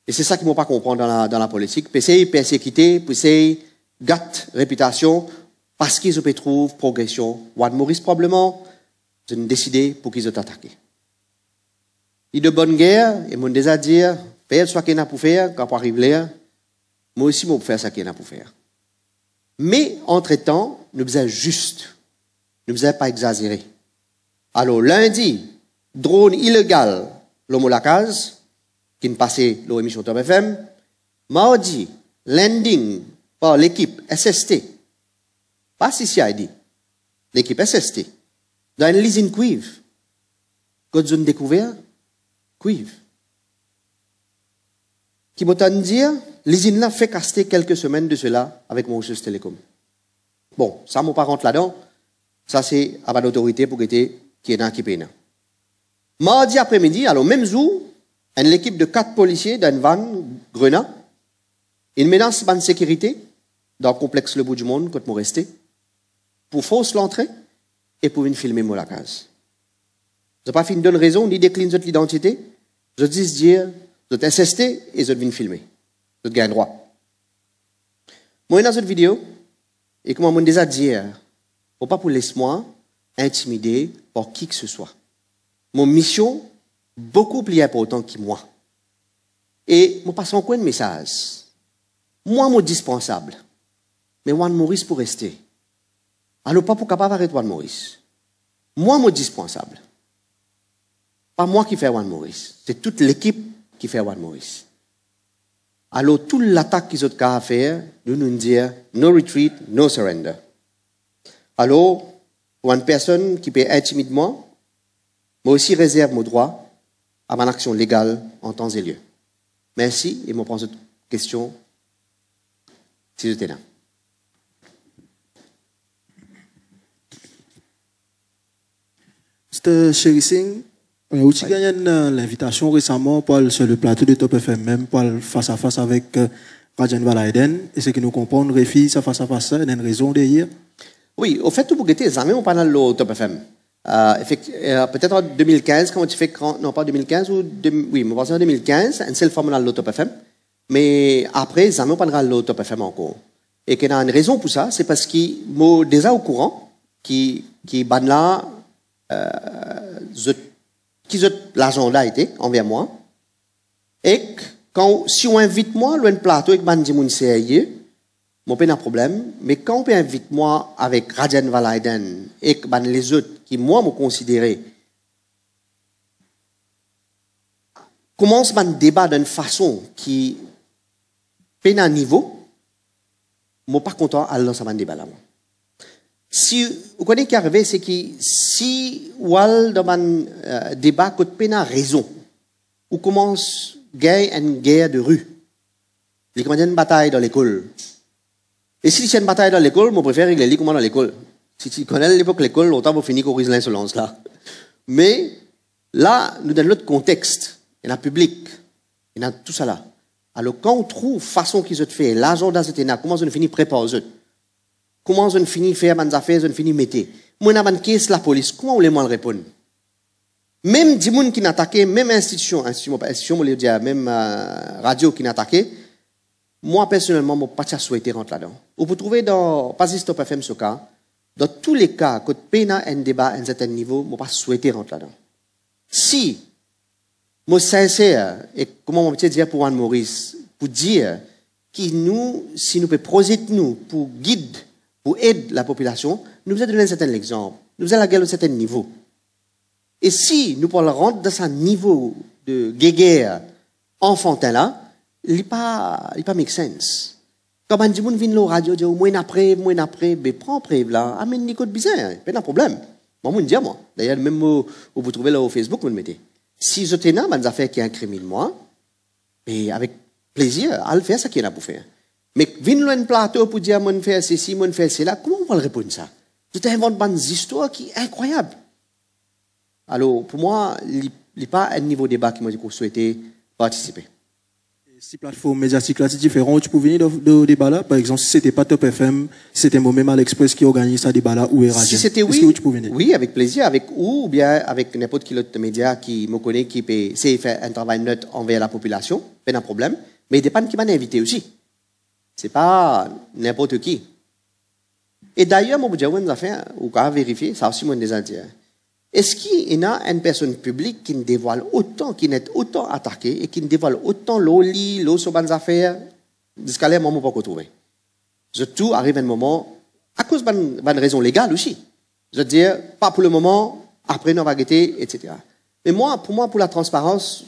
et c'est ça qu'ils ne m'ont pas compris dans la politique, pour essayer de persécuter, pour essayer de gâter réputation, parce qu'ils ont trouvé progression. Juan Maurice, probablement, ils ont décidé pour qu'ils ont attaqué. Il y a de bonne guerre, ils m'ont déjà dit, faire ce qu'il y a pour faire, quand on arrive là, moi aussi, je peux faire ce qu'il y a pour faire. Mais, entre-temps, nous faisons juste. Nous ne faisons pas exagérer. Alors, lundi, drone illégal, l'homme la case, qui me passait l'émission Top FM. Mardi, landing par l'équipe SST. Pas CCID. L'équipe SST. Dans une lysine cuivre. Quand zone découvert, cuivre. Qui m'a dire, l'usine là fait caster quelques semaines de cela avec Mauritius Telecom. Bon, ça mon pas rentre là-dedans. Ça c'est à l'autorité pour qui est dans qui paye. Mardi après-midi, alors même jour, une équipe de 4 policiers dans une van Grenat, une menace de sécurité dans le complexe Le Bout du Monde, quand moi resté, pour force l'entrée et pour venir filmer moi la case. Je n'ai pas fait une bonne raison, ni décline votre identité. Je dis dire, je t'ai insisté et je viens filmer. Je gagne droit. Moi, dans cette vidéo, et comme on déjà dit, faut pas pour laisser-moi intimider par qui que ce soit. Mon mission, beaucoup plus importante que moi. Et je passe en coin de message. Moi, je suis dispensable. Mais Juan Maurice pour rester. Alors, pas pour capable arrêter Juan Maurice. Moi, je suis dispensable. Pas moi qui fais Juan Maurice. C'est toute l'équipe qui fait Juan Maurice. Alors, toute l'attaque qu'ils ont qu'à faire, nous nous dire no retreat, no surrender. Alors, pour une personne qui peut intimider moi, moi aussi réserve mon droit à mon action légale en temps et lieu. Merci et je prends cette question si j'étais là. Mr. Sherry Singh, vous avez gagné l'invitation récemment sur le plateau de Top FM, même face à face avec Rajan Valaiden. Et ce que nous comprenons, Réfi, ça face à face, il y a une raison derrière. Oui, au fait, tout pour guetter, jamais on parle de Top FM. Peut-être en 2015, quand tu fais, non pas 2015, oui, je pense en 2015, une seule fois on a le Top FM. Mais après, jamais on parlera de Top FM encore. Et qu'il y a une raison pour ça, c'est parce qu'ils sont déjà au courant qui ban là, qui l'agenda était envers moi. Et quand, si on invite moi, le plateau avec Bandi Moun sérieux, mon pas de problème. Mais quand on peut inviter moi avec Rajan Valaiden et les autres qui, moi, me considéraient, commence un débat d'une façon qui peine à niveau, je ne suis pas content à lancer un débat là. Si vous connaissez ce qui est arrivé, c'est que si Wal dans un débat que peine à raison, ou commence une guerre de rue, il y a une bataille dans l'école. Et si c'est une bataille dans l'école, je préfère régler les comment dans l'école. Si tu connais l'époque de l'école, longtemps pour finir corriger l'insolence là. Mais là, nous dans l'autre contexte, il y a un public, il y a tout ça là. Alors quand on trouve façon qu'ils ont fait, l'agenda c'était là, comment on finit préparer eux? Comment on finit faire mes affaires, on finit mettre? Moi, on a une caisse la police, comment on les moi répondre? Même des gens qui n'attaquent, même institution, même radio qui n'attaquent, moi personnellement, je n'ai pas souhaité rentrer là-dedans. Vous pouvez trouver dans, pas juste Top FM ce cas, dans tous les cas, quand il y a un débat à un certain niveau, je n'ai pas souhaité rentrer là-dedans. Si, moi sincère, et comment on peut dire pour Juan Maurice, pour dire que nous, si nous pouvons projeter nous pour guider, pour aider la population, nous allons donner un certain exemple. Nous allons aller à un certain niveau. Et si nous pouvons rentrer dans ce niveau de guéguerre enfantin là, il n'est pas make sense. Quand on dit qu'on vient au radio, dit moins après, mais prends après là, amène Nico de bizarre, pas de problème. Moi, je dis moi. D'ailleurs, même vous trouvez là au Facebook, vous le mettez. Si je tenais dans des affaires qui incriminent moi, et avec plaisir, à le faire ça qui est là pour faire. Mais venir un plateau pour dire mon faire ceci, mon faire cela, comment on va le répondre ça? Tu inventes des histoires qui sont incroyables. Alors, pour moi, il n'y a pas un niveau de débat qui m'a dit qu'on souhaitait participer. Si plateforme médiatique là, c'est différent, tu peux venir dans le débat là. Par exemple, si c'était pas Top FM, si c'était moi-même à l'Express qui organise ce débat là, ou Rajan. Si c'était oui, tu peux venir? Oui, avec plaisir, avec ou bien avec n'importe quel autre média qui me connaît, qui peut faire un travail neutre envers la population, pas de problème. Mais il dépend qui m'a invité aussi. C'est pas n'importe qui. Et d'ailleurs, moi, je vous dis, affaire, ou qu'à vérifier, ça aussi, moi, déjà dire. Est-ce qu'il y a une personne publique qui ne dévoile autant, qui n'est autant attaquée et qui ne dévoile autant l'eau sur les affaires, jusqu'à là, moi, je ne peux pas trouver. Tout arrive à un moment, à cause d'une raison légale aussi. Je veux dire, pas pour le moment, après, nous, on va guetter, etc. Mais moi, pour la transparence,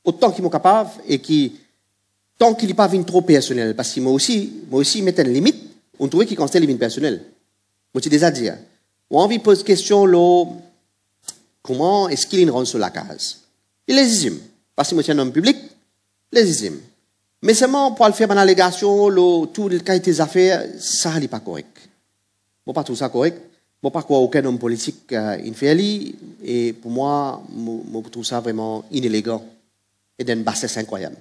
autant qu'ils sont capables et qui, tant qu'il n'est pas venu trop personnel, parce que moi aussi, mettre une limite, on trouvait qu'il constate les limites personnelles. Moi, tu déjà dit, on a envie de poser question, comment est-ce qu'il rentre sur la case. Il est légitime. Parce que c'est un homme public, légitime. Mais seulement pour le faire une allégation, tout le cas des affaires, ça n'est pas correct. Bon, pas tout ça correct. Bon, pas quoi aucun homme politique il fait et pour moi, je trouve ça vraiment inélégant et d'une bassesse incroyable.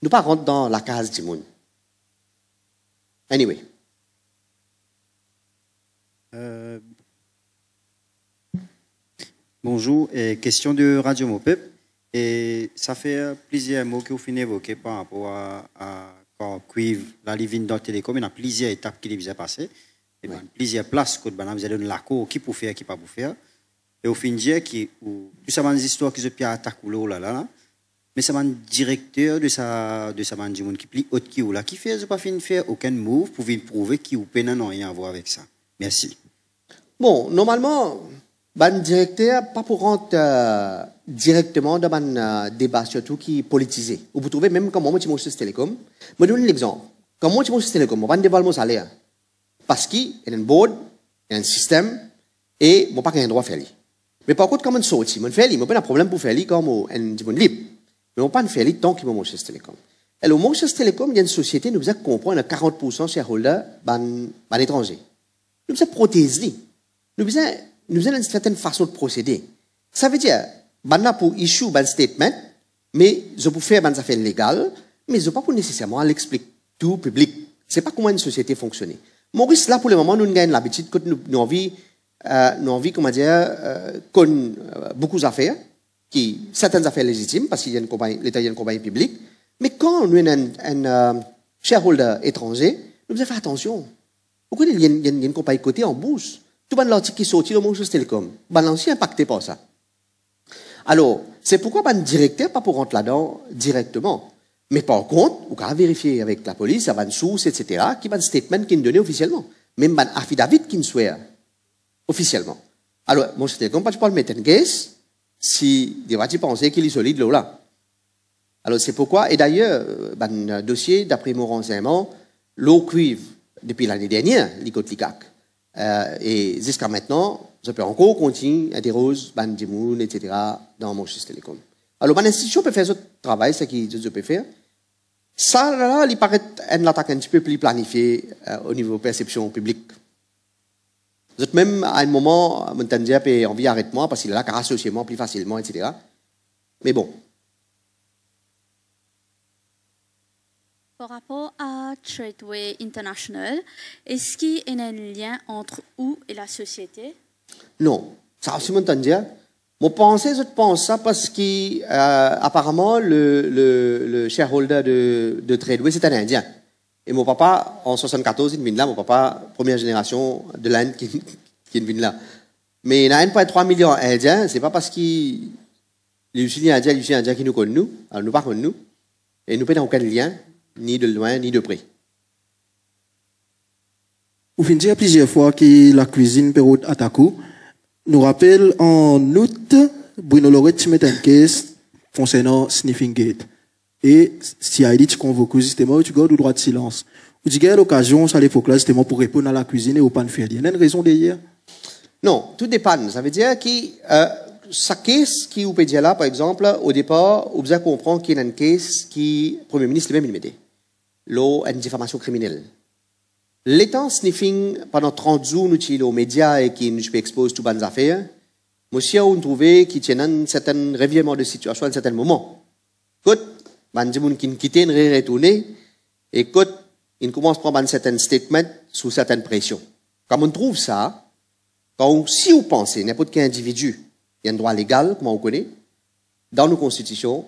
Nous pas rentrer dans la case du monde. Anyway. Bonjour, question de Radio Mopep. Et ça fait plusieurs mots que vous finissez évoquer par rapport à quand cuivre la living dans Télécom. Il y a plusieurs étapes qui sont passées. Et ouais. Plusieurs places que vous avez donné l'accord qui peut faire, qui pas pour faire. Et au fin dire qui tout ça des histoires qui se pierre attaque ou là. Mais c'est un directeur de sa du monde qui plie haute qui ou là qui fait pas fin faire aucun move pour prouver qui ou peine n'a rien à voir avec ça. Merci. Bon, normalement ban directeur pas pour rentrer directement dans un débat surtout qui est politisé. Vous trouvez même comme moi je suis Télécom. Je donne l'exemple. Comme moi je suis Télécom, on va dévaluer mon salaire. Parce qu'il y a un board, il y a un système, et je n'ai pas un droit à faire. Mais par contre, quand je sorti, je fais, je n'ai pas de problème pour faire comme un libre. Mais je n'ai pas de faire tant qu'il y a chez Télécom. Et le monde chez Télécom, il y a une société, nous devons comprendre 40% shareholder à l'étranger. Nous devons protéger. Nous devons une certaine façon de procéder. Ça veut dire, nous pour issue un statement, mais je peux faire des affaires légales, mais je ne peux pas nécessairement l'expliquer tout public. Ce n'est pas comment une société fonctionne. Maurice, là, pour le moment, nous gagnons l'habitude que nous avons comment dire, beaucoup d'affaires, certaines affaires légitimes, parce qu'il y a l'État, il y a une compagnie publique, mais quand nous avons un shareholder étranger, nous devons faire attention. Pourquoi il y a une compagnie cotée en bourse? Tout le monde qui sortit le monde de Télécom, ben aussi impacté par ça. Alors, c'est pourquoi ben directeur pas pour rentrer là-dedans directement. Mais par contre, on peut vérifier avec la police, il y a une source, etc., qui va un statement qui est donné officiellement. Même un affidavit qui est souhaité officiellement. Alors, moi, je ne peux pas le mettre en caisse si des gens pensent qu'il est solide là. Alors, c'est pourquoi, et d'ailleurs, un dossier, d'après mon renseignement, l'eau cuivre depuis l'année dernière, l'ICOT-LICAC. Et jusqu'à maintenant, je peux encore continuer à interroger Bandimoun, etc., dans mon système télécom. Alors, l'institution peut faire ce travail, c'est ce que je peux faire. Ça, là, il paraît une attaque un petit peu plus planifiée au niveau perception publique. Même à un moment, je me disais, envie arrête-moi parce qu'il est là qu'à associer moi plus facilement, etc. Mais bon. Par rapport à Tradeway International, est-ce qu'il y a un lien entre vous et la société? Non, ça aussi, je me disais. Je pense ça parce qu'apparemment, le shareholder de Tradeway, c'est un Indien. Et mon papa, en 74, il vient là. Mon papa, première génération de l'Inde qui vient là. Mais il y a 1,3 million d'Indiens. Ce n'est pas parce qu'il y a des Indiens qui nous connaissent, nous. Alors, nous pas connaissent nous. Et nous n'avons aucun lien, ni de loin, ni de près. Vous finissez dire plusieurs fois que la cuisine peut attaquer. Nous rappelle en août, Bruno Loret met une caisse concernant Sniffing Gate. Et si Haïti tu convoques justement, tu gardes le droit de silence. Vous dites qu'il y a l'occasion, à l'époque-là, justement, pour répondre à la cuisine et au pan de fer. Il y a une raison derrière? Non, tout dépend. Ça veut dire que sa caisse qui vous peut dire là, par exemple, au départ, vous avez compris qu'il y a une caisse qui, le Premier ministre lui-même, il mettait. L'eau, une diffamation criminelle. L'étant sniffing pendant 30 jours, nous sommes aux médias et qui nous exposent toutes les affaires, monsieur, on trouvait qu'il y a un certain revirement de situation à un certain moment. Écoute, les gens qui quittent, ils retournent, et écoute, ils commencent à prendre un certain statement sous certaines pressions. Quand on trouve ça, si vous pensez, n'importe quel individu, il y a un droit légal, comme on connaît, dans nos constitutions,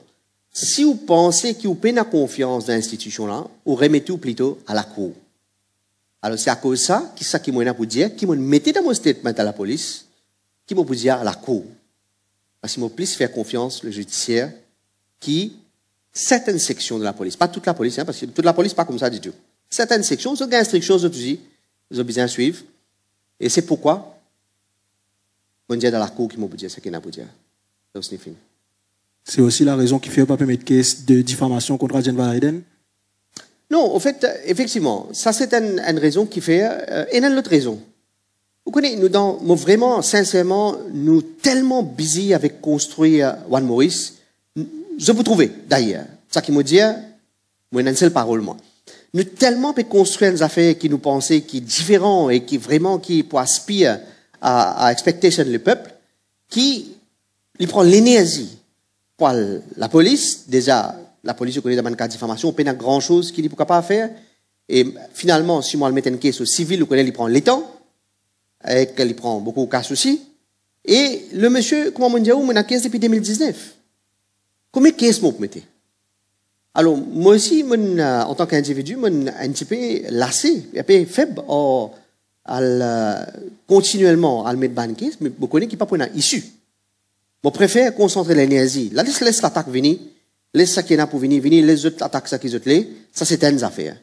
si vous pensez que vous avez la confiance dans l'institution-là, vous remettez plutôt à la cour. Alors, c'est à cause de ça, qui est m'a pour dire, qui m'a mis dans mon statement à la police, qui m'a pour dire à la cour. Parce qu'il m'a plus faire confiance, le judiciaire, qui, certaines sections de la police, pas toute la police, hein, parce que toute la police, pas comme ça du tout. Certaines sections, ils ont des instructions, ils ont besoin de suivre. Et c'est pourquoi, on dit dans la cour qui m'a pour dire ce qu'il a pour dire. C'est aussi la raison qui fait pas permettre caisse de diffamation contre Rajan Valaiden? Non, en fait, effectivement, ça c'est une raison qui fait, et une autre raison. Vous connaissez, nous vraiment, sincèrement, nous tellement busy avec construire One Maurice, je vous trouver, d'ailleurs. Ça qui me dit, moi, une seule parole, moi. Nous tellement peut construire des affaires qui nous pensaient, qui sont différents et qui vraiment, qui pour aspire à expectation le peuple, qui prend l'énergie pour la police. Déjà, la police, je connais dans le cas de diffamation, on peut pas grand chose qu'il n'est pas capable de faire. Et finalement, si moi, je mets une caisse au civil, vous connaissez, il prend les temps, et qu'il prend beaucoup de cas aussi. Et le monsieur, comment on dit, on a 15 depuis 2019. Combien de caisses vous mettez? Alors, moi aussi, en tant qu'individu, je suis un petit peu lassé, un peu faible, continuellement à mettre dans caisse, mais je connais qui pas pour une issue. Je préfère concentrer l'énergie. Là, laisse l'attaque venir, laisse ça qui est là pour venir, les autres attaques, ça qui est autres, ça c'est une affaire.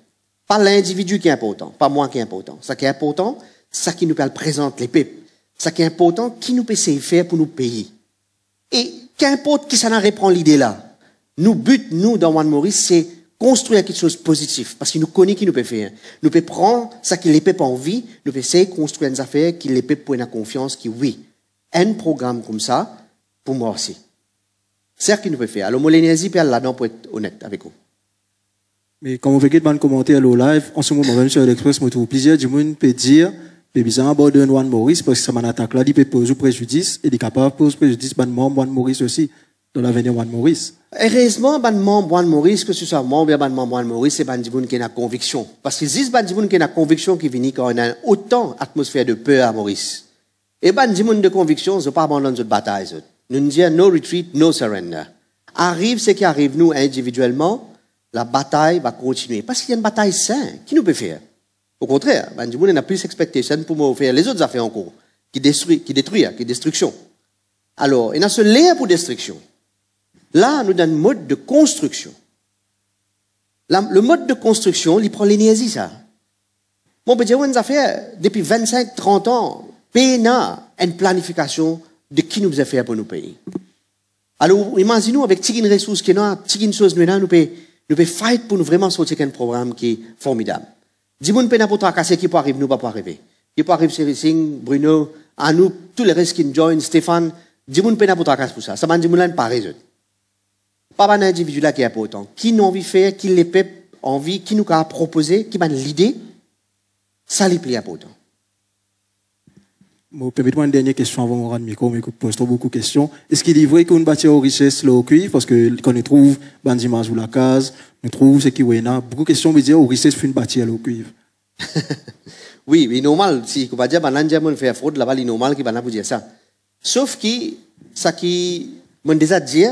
Pas l'individu qui est important, pas moi qui est important. Ça qui est important, ça qui nous présente les peuples. Ça qui est important, qui nous peut faire pour nous payer. Et qu'importe qui ça n'en reprend l'idée là. Nous but, nous, dans One Maurice, c'est construire quelque chose de positif. Parce qu'il nous connaît qui nous peut faire. Nous peut prendre ça qui les peuples ont envie, nous peut essayer de construire des affaires qui les peuples prennent confiance, qui oui, un programme comme ça, pour moi aussi. C'est ce qu'il nous peut faire. Alors, moi, l'énergie, puis là-dedans, pour être honnête avec vous. Mais comme vous voyez dans le commentaire au live, en ce moment, même sur l'Express, je trouve plusieurs du monde peut dire, mais bizarre, bord de One Maurice, parce que ça m'attaque là, il peut poser préjudice, et il est capable de poser préjudice, ban membre One Maurice aussi, dans l'avenir One Maurice. Heureusement, ban membre One Maurice, que ce soit membre, ban membre One Maurice, c'est ban du monde qui a conviction. Parce que si ban du monde qui a conviction qui vient quand on a autant d'atmosphère de peur à Maurice. Et ban du monde de conviction, je ne pas abandonner notre bataille. Nous disons no retreat, no surrender. Arrive ce qui arrive, nous, individuellement, la bataille va continuer. Parce qu'il y a une bataille saine. Qui nous peut faire? Au contraire, ben, du monde n'a plus d'expectation pour me faire les autres affaires en cours. Qui détruit, qui destruction. Alors, il y a ce lien pour destruction. Là, nous donne un mode de construction. Le mode de construction, il prend l'énergie, ça. Mon petit on a fait, depuis 25, 30 ans, PNA, une planification de qui nous a fait pour nous payer. Alors, imaginez-nous avec une ressource qui est là, une chose, nous pouvons fight pour nous vraiment sortir un programme qui est formidable. Dis-moi, nous pouvons pas casser qui peut arriver, nous pas arriver. Qui peut arriver, c'est Singh, Bruno, Anouk, tous les restes qui nous joignent, Stéphane. Dis-moi, nous pouvons pas casser pour ça. Ça m'a dit, nous pas raison. Pas un individu là qui est important. Qui nous envie de faire, qui les peuples envie, qui nous a proposé, qui m'a l'idée, ça les plaît important. Permettez-moi une dernière question avant de rendre le micro, mais je pose trop beaucoup de questions. Est-ce qu'il est vrai qu'on bâtit aux richesses le cuivre? Parce que quand on trouve Bandima sous la case, on trouve ce qui est là. Beaucoup de questions me disent aux richesses font bâtir le cuivre. Oui, mais normal. Si on va dire, on fait fraude là-bas, il est normal qu'il va pas dire ça. Sauf que, ça qui, m'ont déjà dit,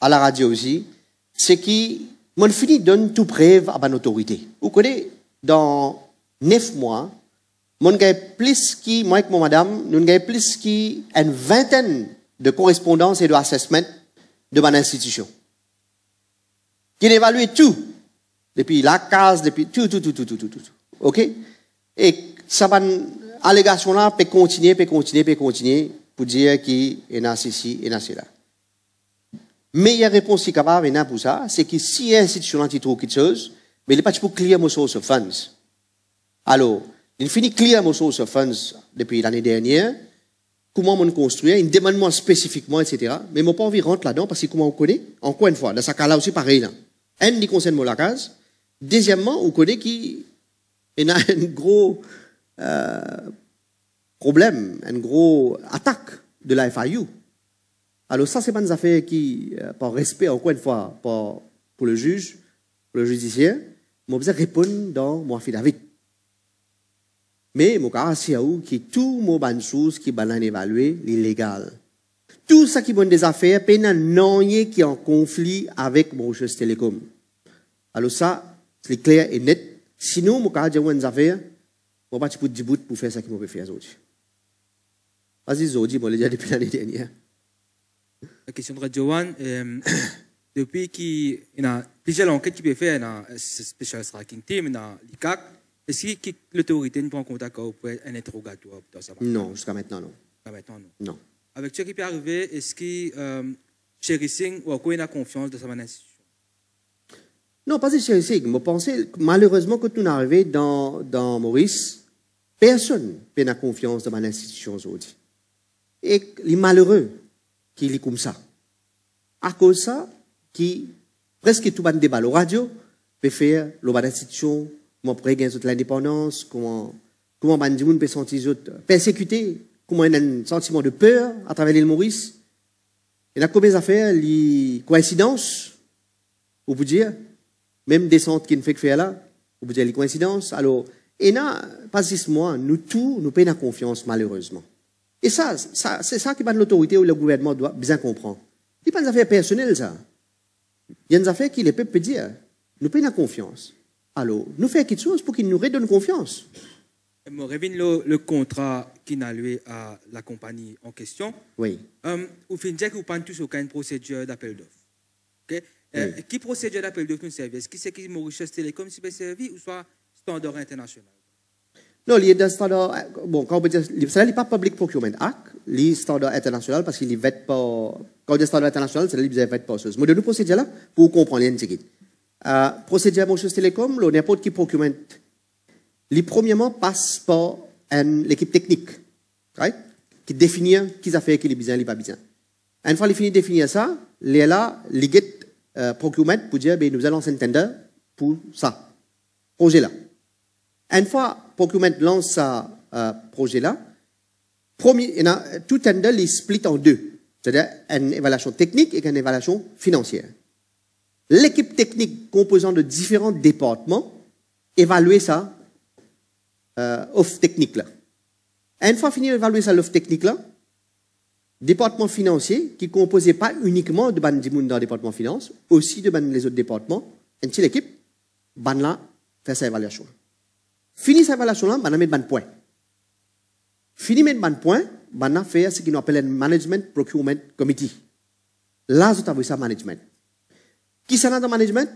à la radio aussi, c'est que, mon fini donne tout preuve à mon autorité. Vous connaissez, dans 9 mois, mon gars plus qui, moi et mon madame, nous avons plus qui une vingtaine de correspondances et de assessments de mon institution. Qui évalue tout. Depuis la case, depuis tout. OK? Et ça va, allégation là, peut continuer pour dire qu'il y a ceci et cela. Meilleure réponse qui est capable pour ça, c'est que si l'institution trouve quelque chose, mais il n'est pas pour clear mon source of funds. Alors, il finit clear mon source of funds depuis l'année dernière. Comment on construit, il demande moi spécifiquement, etc. Mais je n'ai pas envie de rentrer là-dedans parce que comment on connaît, encore une fois, dans ce cas-là aussi pareil. Là. Un, il concerne la case. Deuxièmement, on connaît qu'il y a un gros problème, une grosse attaque de la FIU. Alors ça, c'est pas une affaire qui, par respect, encore une fois, pour le juge, pour le judiciaire, je vais répondre dans mon affidavit. Mais, mon cas, c'est qui tout mon bonne chose qui va évaluer l'illégal. Tout ça qui est des affaires, peine non qui est en conflit avec mon chose télécom. Alors ça, c'est clair et net. Sinon, mon cas, j'ai des affaires, je vais pas te pour faire ça que je peux faire aujourd'hui. Vas-y, Zodi, je l'ai déjà depuis l'année dernière. La question de Radio One, depuis qu'il y a plusieurs enquêtes qui peuvent faire dans le Special Striking Team, dans l'ICAC, est-ce que l'autorité ne prend contact pour un interrogatoire? Non, jusqu'à maintenant, non. Jusqu'à maintenant, non. Non. Avec ce qui peut arriver, est-ce que Cherissing ou quoi a confiance dans sa institution? Non, pas de Cherissing. Je pensais, malheureusement, quand nous arrivons dans Maurice, Personne n'a confiance dans l'institution aujourd'hui. Et les malheureux qui sont comme ça. À cause de ça, qui presque tout le débat au radio peut faire l'institution, comment pourrait gagner l'indépendance, comment les gens peuvent sentir persécutés, comment il y a un sentiment de peur à travers l'île Maurice. Il y a combien d'affaires, les coïncidences, on peut dire, même des centres qui ne fait que faire là, on peut dire les coïncidences. Alors, et là, pas 6 mois, nous payons confiance, malheureusement. Et ça, c'est ça qui va de l'autorité où le gouvernement doit bien comprendre. Ce n'est pas des affaires personnelles, ça. Il y a des affaires qui les peuples peuvent dire. Nous payons confiance. Alors, nous faisons quelque chose pour qu'ils nous redonnent confiance. Je reviens le contrat qui n'a loué à la compagnie en question. Oui. Vous finissez que vous pensez tous aucune procédure d'appel d'offres. Okay? Oui. Qui procédure d'appel d'offres nous servent? Est-ce que c'est qui Mauritius Telecom qui peut servir ou soit Standard International? Non, il y a des standards. Bon, quand on peut dire, ça n'est pas Public Procurement Act, les standards internationaux, parce qu'il est fait pas. Quand on dit standard international, c'est les fait pas chose. Mais de nous procédure là, pour comprendre les tickets. Procédure Mauritius Telecom, n'importe qui procurement. Les premièrement passent par l'équipe technique, right? Qui définit qui a fait, qui est bien, qui n'est pas bien. Une fois qu'ils finissent de définir ça, les là, les get procurement pour dire, ben, nous allons lancer un tender pour ça, projet-là. Une fois procurement lance ce projet-là, tout tender est split en deux. C'est-à-dire une évaluation technique et une évaluation financière. L'équipe technique composant de différents départements évalue ça offre technique là. Une fois fini d'évaluer ça l'offre technique là, département financier qui composait pas uniquement de ban dimoun dans le département finance, aussi de ban les autres départements, une petite équipe, ban là fait sa évaluation. Fini sa évaluation là, ban met ban point. Fini met ban point, ban fait ce qu'on appelle un management procurement committee. Là, vous avez ça management. Qui ça dans management?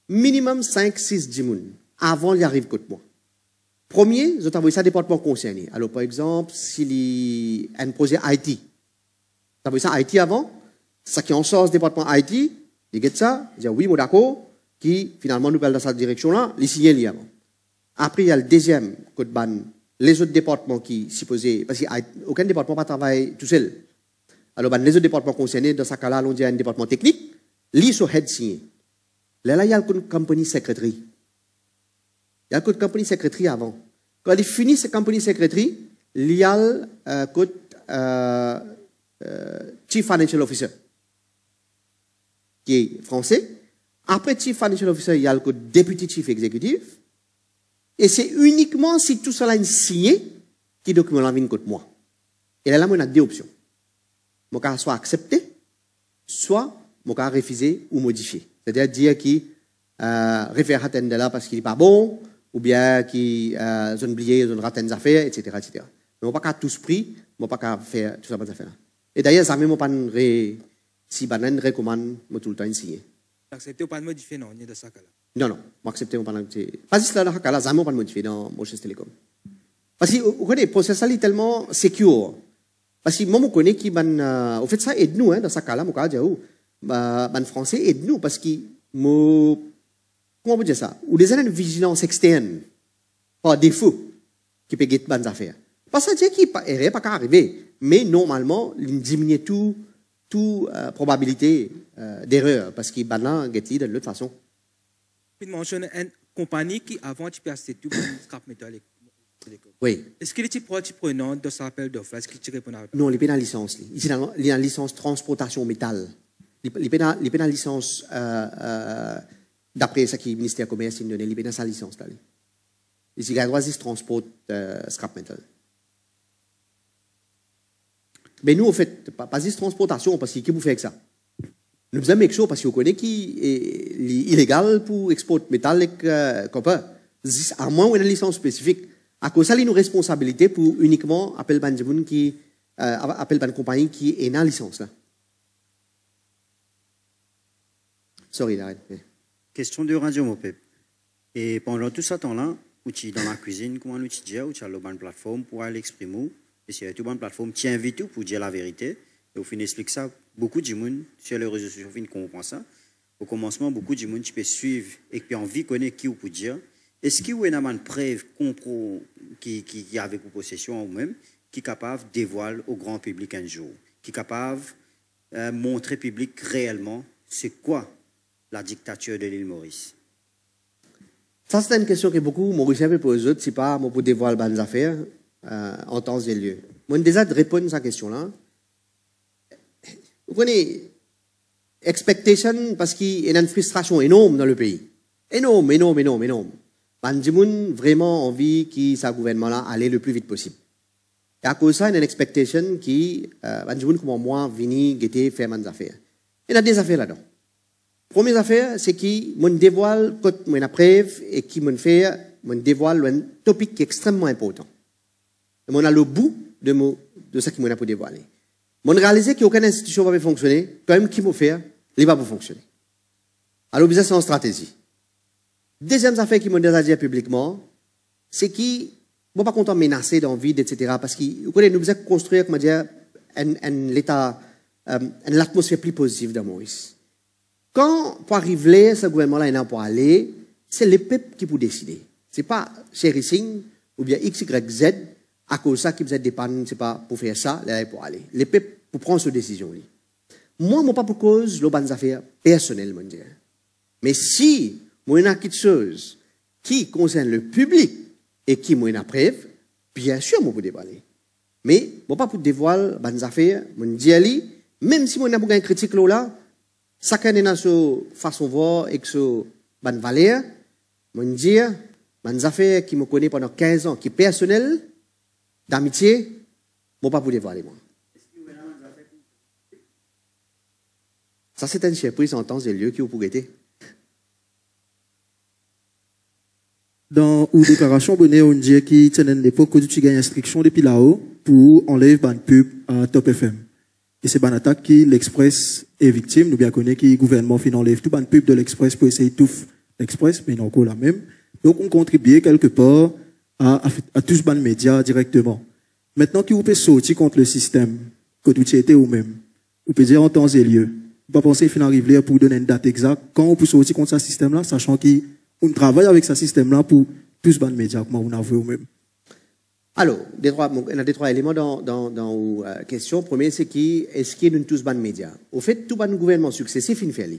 Minimum 5-6 dimoun avant d'y arriver côté moi. Premier, vous avez ça département concerné. Alors, par exemple, s'il y a un projet IT, vous avez ça IT avant, ça qui en sort ce département IT, il dit ça, il dit oui, moi d'accord, qui finalement nous parle dans cette direction-là, les signer avant. Après, il y a le deuxième code ban, les autres départements qui supposés, parce qu'aucun département ne travaille tout seul. Alors, les autres départements concernés, dans ce cas-là, on dit un département technique, lui, sur head signé. Là, il y a une compagnie secrétaire. Il y a une compagnie secrétaire avant. Quand il finit cette compagnie secrétaire, il y a le Chief Financial Officer, qui est français. Après Chief Financial Officer, il y a le Deputy Chief Executive. Et c'est uniquement si tout cela est signé qui document la vie contre moi. Et là, on a deux options. Mon cas soit accepté, soit mon cas refusé ou modifié. C'est-à-dire dire qu'il réfère à tendre là parce qu'il n'est pas bon, ou bien qu'ils ont oublié, ils ont raté des affaires, etc. etc. Mais on ne peut pas tous pris, on ne peut pas faire tout ça dans affaires là. Et d'ailleurs, ça ne même pas si banane recommande tout le temps signé. Accepter ou pas de modifier non, ni de ça là. Non, non, accepter ou pas de modifier. Pas si cela là, ça ne même pas de modifier dans Mauritius Telecom. Parce que vous connaissez, le processus est tellement secure. Parce que moi, je connais qui au fait ça aide nous dans ce cas-là, moi je dis ban français aide nous parce que comment on peut dire ça? Ou des années de vigilance externe par défaut qui peut guetter ban affaires. Parce que ça dit qu'il n'est pas arrivé, mais normalement, il diminue toute probabilité d'erreur parce qu'il ban là guetter de l'autre façon. Puis mentionne une compagnie qui avant tu peux acheter tout scrap métallique. Oui. Est-ce qu'il est prenant de cet appel d'offres? Est-ce qu'il répond à non, il n'y a pas de licence. Il y a une licence transportation métal. Il n'y a pas de licence d'après ce que le ministère du Commerce a donné. Il n'y a pas de sa licence. Il y a le droit de transport scrap metal. Mais nous, en fait, pas de transportation parce que qui vous fait avec ça? Nous avons quelque chose parce qu'on connaît qui est illégal pour exporter métal avec copper. À moins qu'on ait une licence spécifique. À cause de ça, il y a une responsabilité pour uniquement appeler ban qui appelle ban compagnie qui est dans la licence là. Sorry, Darren. Question de Radio Mopep. Et pendant tout ce temps-là, où tu es dans la cuisine, comment tu dis, où tu as la bonne plateforme pour aller l'exprimer, et si tu as une bonne plateforme, tu invites pour dire la vérité. Et au fin, explique ça, beaucoup de gens sur les réseaux sociaux comprennent ça. Au commencement, beaucoup de gens tu peux suivre et puis envie de connaître qui ou pour dire. est-ce qu'il y a une preuve qui avait pour possession ou même, qui est capable de dévoiler au grand public un jour, qui est capable de montrer au public réellement c'est quoi la dictature de l'île Maurice? Ça, c'est une question que beaucoup Mauriciens me posent, si pas moi pour dévoiler les affaires en temps et lieu. Moi, déjà de répondre à cette question-là. Vous connaissez, expectation, parce qu'il y a une frustration énorme dans le pays. Énorme. Les gens vraiment envie que ce gouvernement-là aille le plus vite possible. Et à cause de ça, il y a une expectation qui, les gens comme moi, viennent guetter faire des affaires. Il y a des affaires là-dedans. Première affaire, c'est que je dévoile quand je preuve et qui me dévoile un topic qui est extrêmement important. Et on a le bout de ce qu'il m'a pour dévoiler. Je réalise qu'il n'y a aucune institution qui va fonctionner, quand même qui m'a fait, il va pas fonctionner. Alors, c'est en stratégie. Deuxième affaire qui m'a déjà dit publiquement, c'est qu'il ne faut pas content menacer dans le vide, etc. Parce que, vous connaissez, nous devons construire, comment dire, l'atmosphère plus positive dans Maurice. Quand, pour arriver, ce gouvernement-là, il n'a pas aller, c'est les peuples qui peuvent décider. Ce n'est pas Sherry Singh ou bien X, Y, Z, à cause de ça, qui vous êtes dépendant, c'est pas pour faire ça, là, pour aller. Les peuples, pour prendre cette décision. Moi, je ne pas pour cause de bonnes affaires personnelles, mais si, moi, il y a quelque chose qui concerne le public et qui, moi, il y a preuve, bien sûr, moi, je peux dévoiler. Mais, je ne pas pour dévoiler bonnes affaires, je dis, même si moi, il y a une critique là, chacun est sa façon de voir et sa bonne valeur, je dis, bonnes affaires qui me connaissent pendant 15 ans, qui sont personnelles, d'amitié, je ne pas pour dévoiler, moi. Ça, c'est une surprise en temps et lieu qui vous pourrait être. Dans une déclaration, on dit qu'il y a une époque où tu gagnes instruction depuis là-haut pour enlever une pub à Top FM. Et c'est une attaque qui l'Express est victime. Nous bien connaissons que le gouvernement enlève tout une pub de l'Express pour essayer de tout l'Express, mais non encore la même. Donc, on contribue quelque part à tous les médias directement. Maintenant, qui vous peut sortir contre le système, que vous étiez ou même, vous pouvez dire en temps et lieu. Vous ne pouvez pas penser qu'il arriver pour donner une date exacte. Quand on peut sortir contre ce système-là, sachant qu'on travaille avec ce système-là pour tous les médias, comme vous avez vous-même. Alors, il y a trois éléments dans la question. Le premier, c'est est-ce qu'il y a tous les médias? Au fait, tout le gouvernement successif, il fait.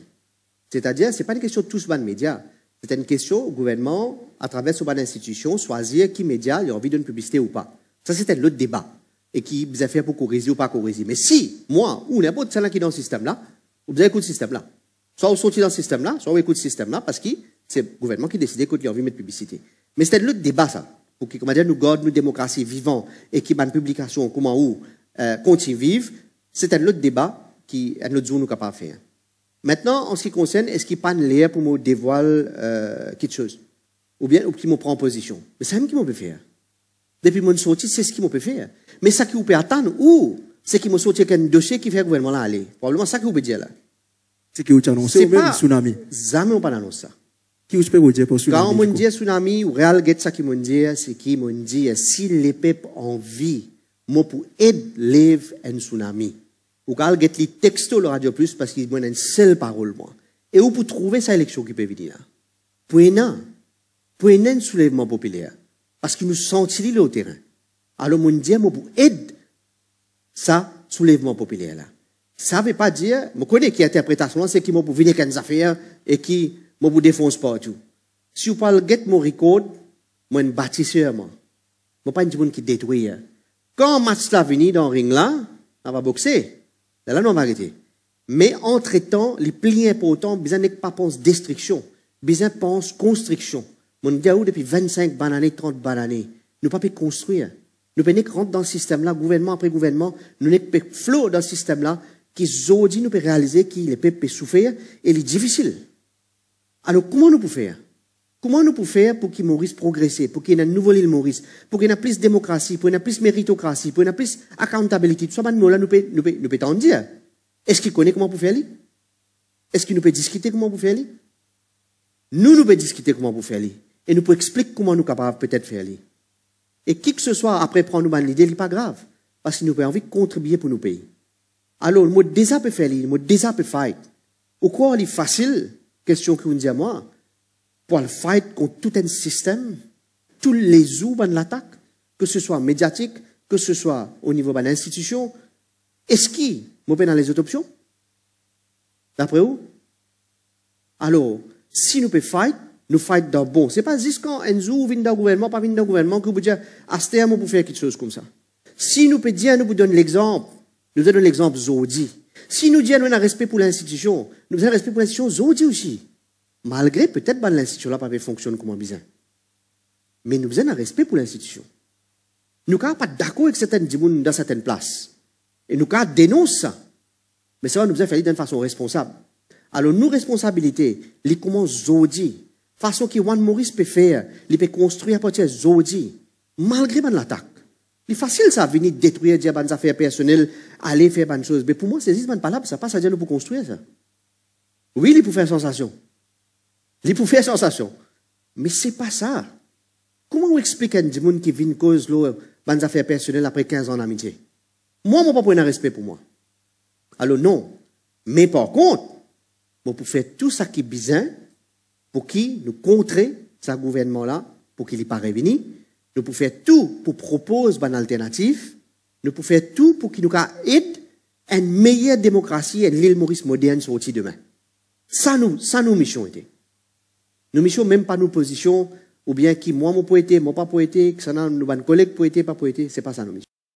C'est-à-dire, ce n'est pas une question de tous les médias. C'est une question au gouvernement, à travers cette institution, choisir qui média il a envie d'une publicité ou pas. Ça, c'était l'autre débat. Et qui vous a fait pour corriger ou pas corriger. Mais si, moi, ou n'importe qui est dans ce système-là, vous avez écouté ce système-là. Soit vous sortez dans ce système-là, soit vous écoutez ce système-là, parce que c'est le gouvernement qui décide qu'il a envie de mettre publicité. Mais c'était l'autre débat, ça. Pour que, comment dire, nous gardons nos démocraties vivantes et qui une publication, comment ou, continue vivre. C'était l'autre débat qui, à notre zone, nous capable de faire. Maintenant, en ce qui concerne, est-ce qu'il n'y a pas une l'air pour me dévoiler quelque chose? Ou bien, ou qui me prend en position? Mais c'est même qui me peut faire. Depuis mon sortie, c'est ce qui me peut faire. Mais ça qui vous peut attendre, ou c'est qui me sorti avec un dossier qui fait le gouvernement là aller. Probablement ça qui vous peut dire là. C'est qui vous a annoncé ou même tsunami? Jamais on pas annoncé ça. Qui vous peut dire pour tsunami? Quand on dit tsunami, ou réel get ça qui m'ont dit, c'est qui m'ont dit, si les peuples ont envie, moi pour aider lève un tsunami. Ou quand get les textos le Radio Plus parce qu'ils ont une seule parole, moi. Et où pour trouver cette élection qui peut venir là? Pour un soulèvement populaire. Parce que nous sentons le au terrain. Alors, mon Dieu, moi, pour aider ça, soulèvement populaire là. Ça ne veut pas dire, je connais qui interprétation, c'est qui m'a pour venir avec des affaires et qui m'a pour défoncer partout. Si vous parlez de mon record, moi, un bâtisseur, moi. Je ne pas un monde qui détruit. Quand match là venu dans le ring là, on va boxer. Là, on va arrêter. Mais entre-temps, les plus importants, besoin n'est pas penser destruction, besoin pense construction. Mon Dieu, depuis 25 années, 30 années, nous ne pouvons pas construire. Nous ne pouvons pas rentrer dans le système-là, gouvernement après gouvernement, nous ne pouvons pas flot dans le système-là, qui aujourd'hui nous peut réaliser que les peuples peuvent souffrir et il est difficile. Alors, comment nous pouvons faire? Comment nous pouvons faire pour qu'il Maurice progresse, pour qu'il y ait une nouvelle île Maurice, pour qu'il y ait plus de démocratie, pour qu'il y ait plus de méritocratie, pour qu'il y ait plus d'accountability? Tout ça, nous pouvons t'en dire. Est-ce qu'il connaît comment pour faire? Est-ce qu'il nous peut discuter comment pour faire? Nous pouvons discuter comment pour faire. Et nous pouvons expliquer comment nous sommes capables peut-être faire. Et qui que ce soit après prendre une idée, ce n'est pas grave. Parce que nous avons envie de contribuer pour nos pays. Alors, moi, déjà peut faire, moi, déjà peut fight. Au quoi il est facile, question que vous me dites à moi, pour le fight contre tout un système, tous les ou de l'attaque, que ce soit médiatique, que ce soit au niveau de l'institution. Est-ce qu'il m'opère dans les autres options? D'après vous? Alors, si nous pouvons nous fight dans bon. C'est pas juste quand Enzo vient dans le gouvernement, pas vient dans le gouvernement, que vous dire, à ce terme, pour faire quelque chose comme ça. Si nous pouvons dire, nous vous donnons l'exemple, nous donnons l'exemple Zodi. Si nous disons, nous avons un respect pour l'institution, nous avons un respect pour l'institution Zodi aussi. Malgré peut-être que l'institution là pas fonctionne comme on besoin. Mais nous avons un respect pour l'institution. Nous ne sommes pas d'accord avec certaines gens dans certaines places. Et nous dénonçons ça. Mais ça va nous faire d'une façon responsable. Alors, nos responsabilités, les comment Zodi, façon que Juan Maurice peut faire, il peut construire à partir de Zodi, malgré l'attaque. C'est facile ça, venir détruire, dire des affaires personnelles, aller faire des choses. Mais pour moi, c'est juste pas là, ça passe à dire nous pour construire ça. Oui, il peut faire sensation. Il peut faire sensation. Mais c'est pas ça. Comment on explique à des gens qui viennent cause des affaires personnelles après 15 ans d'amitié? Moi, je ne peux pas prendre un respect pour moi. Alors non. Mais par contre, on peut faire tout ça qui est besoin pour qui nous contrer ce gouvernement-là, pour qu'il n'y ait pas revenu. Nous pouvons faire tout pour proposer une alternative. Nous pouvons faire tout pour qu'il nous aide à une meilleure démocratie et l'île Maurice moderne sortie demain. Ça, nous mission était. Nous mission même pas nos positions, ou bien qui, moi, mon poété, moi, pas poété, que ça n'a, nous, collègues poété, pas poété, c'est pas ça, nos missions.